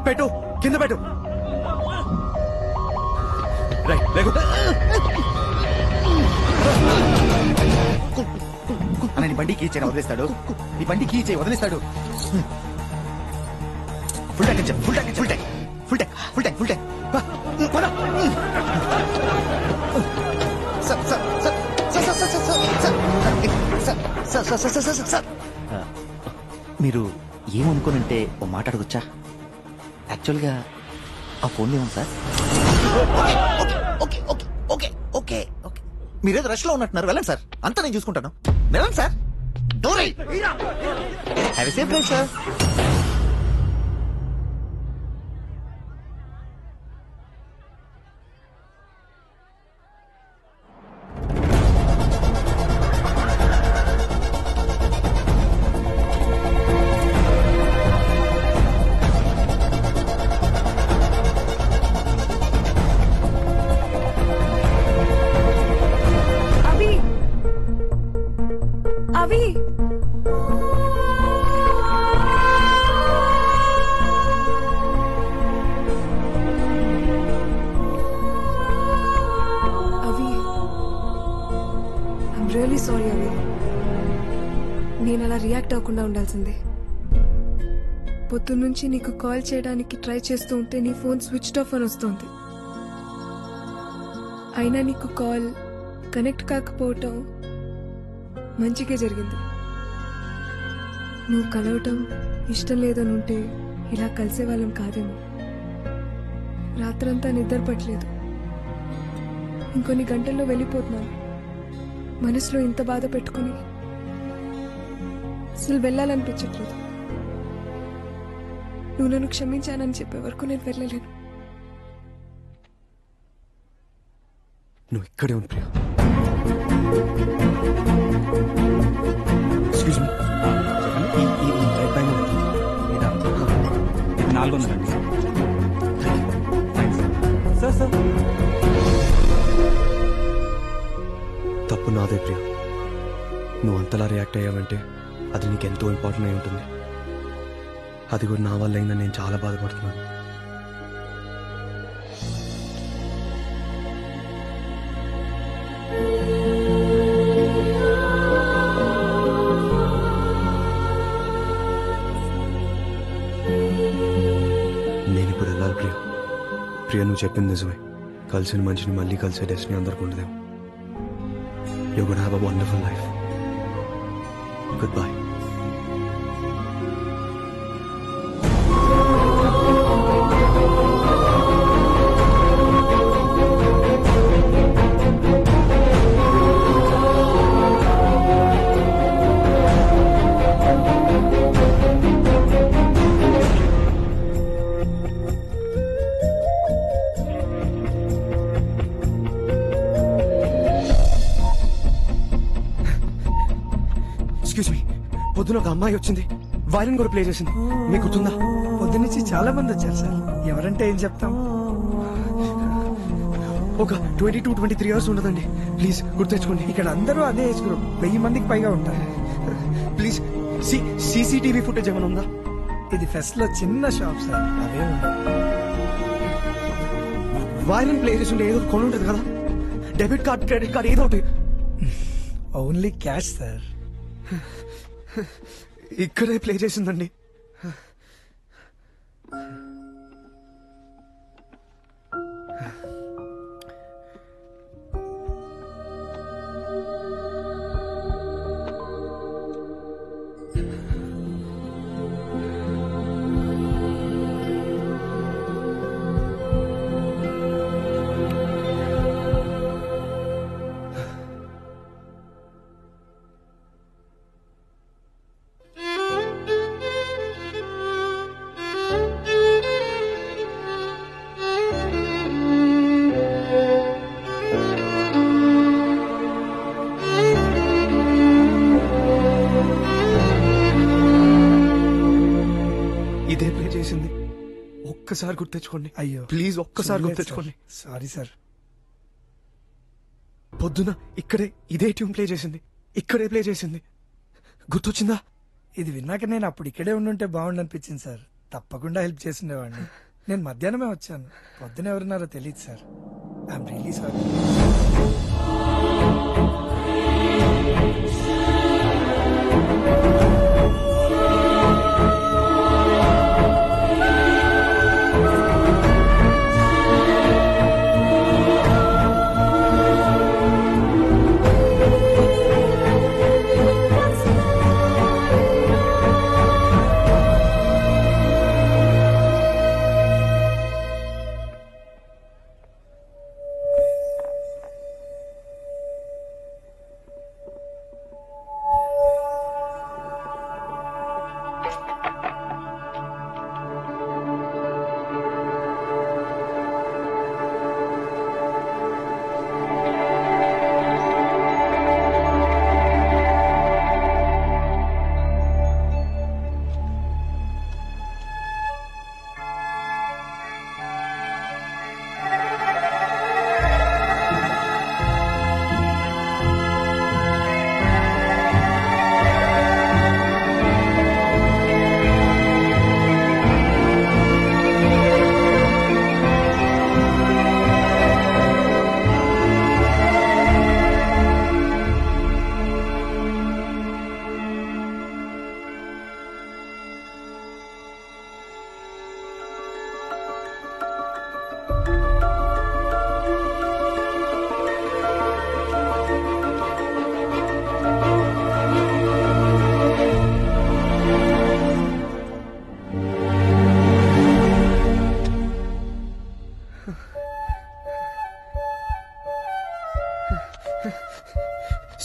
K: పెట్టు, కింద పెట్టు. అన్న, నీ బండి కీ చేయని వదిలేస్తాడు. నీ బండి కీ చేయి వదిలేస్తాడు. Full tank, full tank, full tank, full tank, full tank, full tank.
Q: Sir sir sir sir sir మీరు ఏమనుకోనంటే ఓ మాట అడగొచ్చా? యాక్చువల్గా ఆ ఫోన్ ఏమో sir. Okay okay okay okay okay మీరేదో రష్ లో ఉన్నట్టున్నారు. వెళ్ళండి సార్, అంతా నేను చూసుకుంటాను. వెళ్ళండి sir. Door have a safe drive sir.
N: అవి ఐమ్ రియలీ సారీ అవి. నేను అలా రియాక్ట్ అవ్వకుండా ఉండాల్సిందే. పొద్దున్నుంచి నీకు కాల్ చేయడానికి ట్రై చేస్తూ ఉంటే నీ ఫోన్ స్విచ్ ఆఫ్ అని వస్తుంది. అయినా నీకు కాల్ కనెక్ట్ కాకపోవటం మంచిగా జరిగింది. నువ్వు కలవటం ఇష్టం లేదని ఉంటే ఇలా కలిసేవాళ్ళం కాదేమో. రాత్రంతా నిద్ర పట్టలేదు. ఇంకొన్ని గంటల్లో వెళ్ళిపోతున్నాను. మనసులో ఇంత బాధ పెట్టుకుని అసలు వెళ్ళాలనిపించట్లేదు. నువ్వు నన్ను క్షమించానని చెప్పే వరకు నేను వెళ్ళలేను.
B: నువ్వు ఇక్కడే ఉంది ప్రియా. ఎక్స్క్యూజ్ మీ, ఈ రైట్ బ్యాంక్
Q: ఇది 400 అండి. సార్ సార్
B: తప్పు నాదే ప్రియా. నువ్వు అంతలా రియాక్ట్ అయ్యావంటే అది నీకెంతో ఇంపార్టెంట్ అయి ఉంటుంది. అది కూడా నా వల్ల అయిందని నేను చాలా బాధపడుతున్నాను. నేను ఇప్పుడు వెళ్ళాలి ప్రియా. ప్రియా, నువ్వు చెప్పింది నిజమే. కలిసిన మనిషిని మళ్ళీ కలిసే డెస్టినీ అందరికి ఉండదేమో. You're gonna have a wonderful life. Goodbye. Excuse me, పొద్దున ఒక అమ్మాయి వచ్చింది, వైరన్ కూడా ప్లే చేసింది. మీకు గుర్తుందా?
C: పొద్దున్నుంచి చాలా మంది వచ్చారు సార్. ఎవరంటే ఏం చెప్తాం.
B: ఒక 22-23 ఇయర్స్ ఉండదండి. ప్లీజ్ గుర్తెచ్చుకోండి.
C: ఇక్కడ అందరూ అదే ఏజ్ గ్రూప్. 1000 మందికి పైగా ఉంటారు.
B: ప్లీజ్ సీసీటీవీ ఫుటేజ్ ఏమైనా ఉందా?
C: ఇది ఫెస్ట్ లో చిన్న షాప్ సార్, అవే
B: వైరన్ ప్లే చేసి ఏదో కొని ఉంటుంది కదా. డెబిట్ కార్డ్, క్రెడిట్ కార్డ్ ఏదో ఒకటి.
C: Only cash sir.
B: ఇక్కడే ప్లే చేసిందండి. ఇదే ప్లే చేసింది. ఒక్కసారి గుర్తెచ్చుకోండి.
C: అయ్యో
B: ప్లీజ్ ఒక్కసారి గుర్తెచ్చుకోండి.
C: Sorry sir.
B: పొద్దున ఇక్కడే ఇదే ట్యూన్ ప్లే చేసింది. ఇక్కడే ప్లే చేసింది. గుర్తొచ్చిందా?
C: ఇది విన్నాక నేను అప్పుడు ఇక్కడే ఉండుంటే బాగుండు అనిపించింది సార్. తప్పకుండా హెల్ప్ చేసిండేవాడిని. నేను మధ్యాహ్నమే వచ్చాను. పొద్దున ఎవరున్నారో తెలియదు sir. I'm really sorry.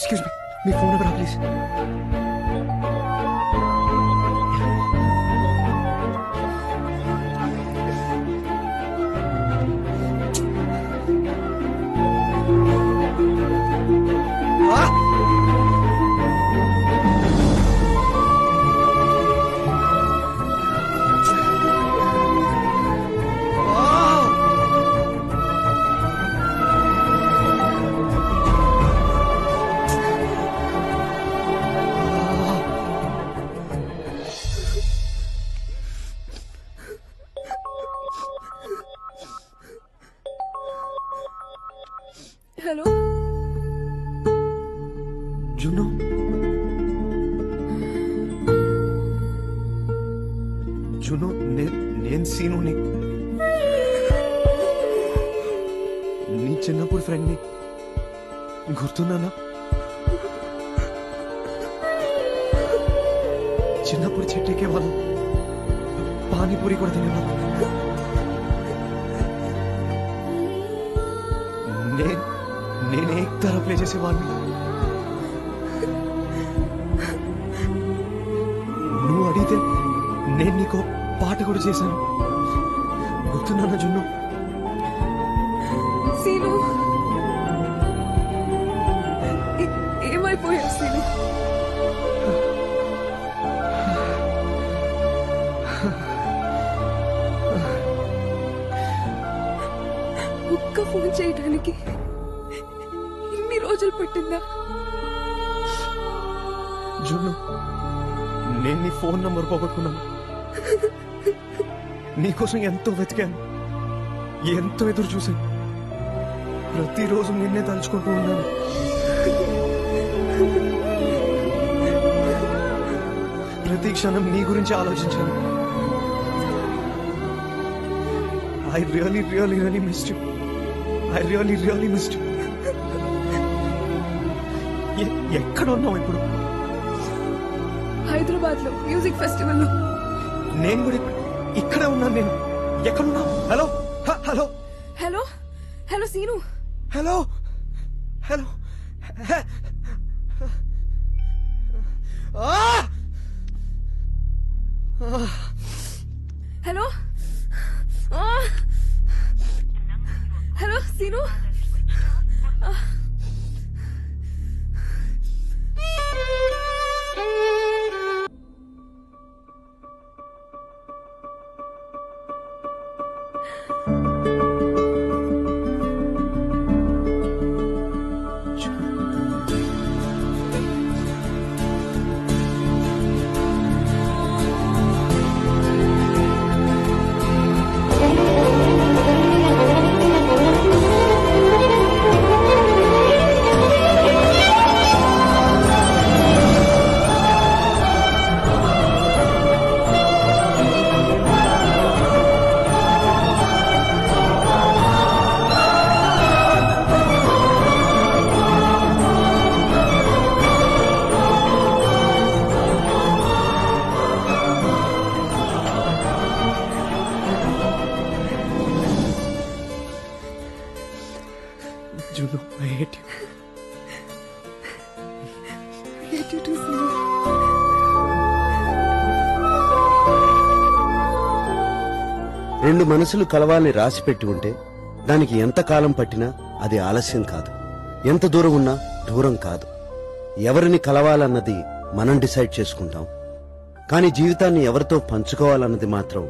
B: Excuse me phone number please.
I: Hello
B: జున్ను, జున్ను, నేను సీనుని, నీ చిన్నప్పుడు ఫ్రెండ్ని. గుర్తున్నానా? చిన్నప్పుడు చెట్టెక్కే వాళ్ళం, పానీపూరి కూడా తినేవాళ్ళం. నేనే తర ప్లే చేసేవాడిని. నువ్వు అడిగితే నేను నీకు పాట కూడా చేశాను. గుర్తున్నానా జున్ను?
I: సీను, ఏమైపోయావు సీను? ఒక్క ఫోన్ చేయడానికి ఇన్ని రోజులు పట్టిందా?
B: జున్ను, నేను నీ ఫోన్ నంబర్ పోగొట్టుకున్నాను. నీకోసం ఎంతో వెతికాను, ఎంతో ఎదురు చూశాను. ప్రతిరోజు నిన్నే తలుచుకుంటూ ఉన్నాను. ప్రతి క్షణం నీ గురించి ఆలోచించాను. I really really really missed you. I really really missed you. ఎక్కడ ఉన్నావు ఇప్పుడు?
I: హైదరాబాద్ లో మ్యూజిక్ ఫెస్టివల్ లో.
B: నేను కూడా ఇక్కడే ఉన్నాను. నేను ఎక్కడున్నావు? Hello hello
I: hello hello Seenu.
B: Hello hello
I: hello hello Seenu.
B: Juno, I hate you.
I: I hate you too, Sinu.
A: రెండు మనసులు కలవాలని రాసిపెట్టి ఉంటే దానికి ఎంత కాలం పట్టినా అది ఆలస్యం కాదు, ఎంత దూరం ఉన్నా దూరం కాదు. ఎవరిని కలవాలన్నది మనం డిసైడ్ చేసుకుంటాం, కానీ జీవితాన్ని ఎవరితో పంచుకోవాలన్నది మాత్రం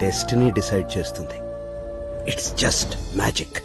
A: డెస్టినీ డిసైడ్ చేస్తుంది. It's just magic.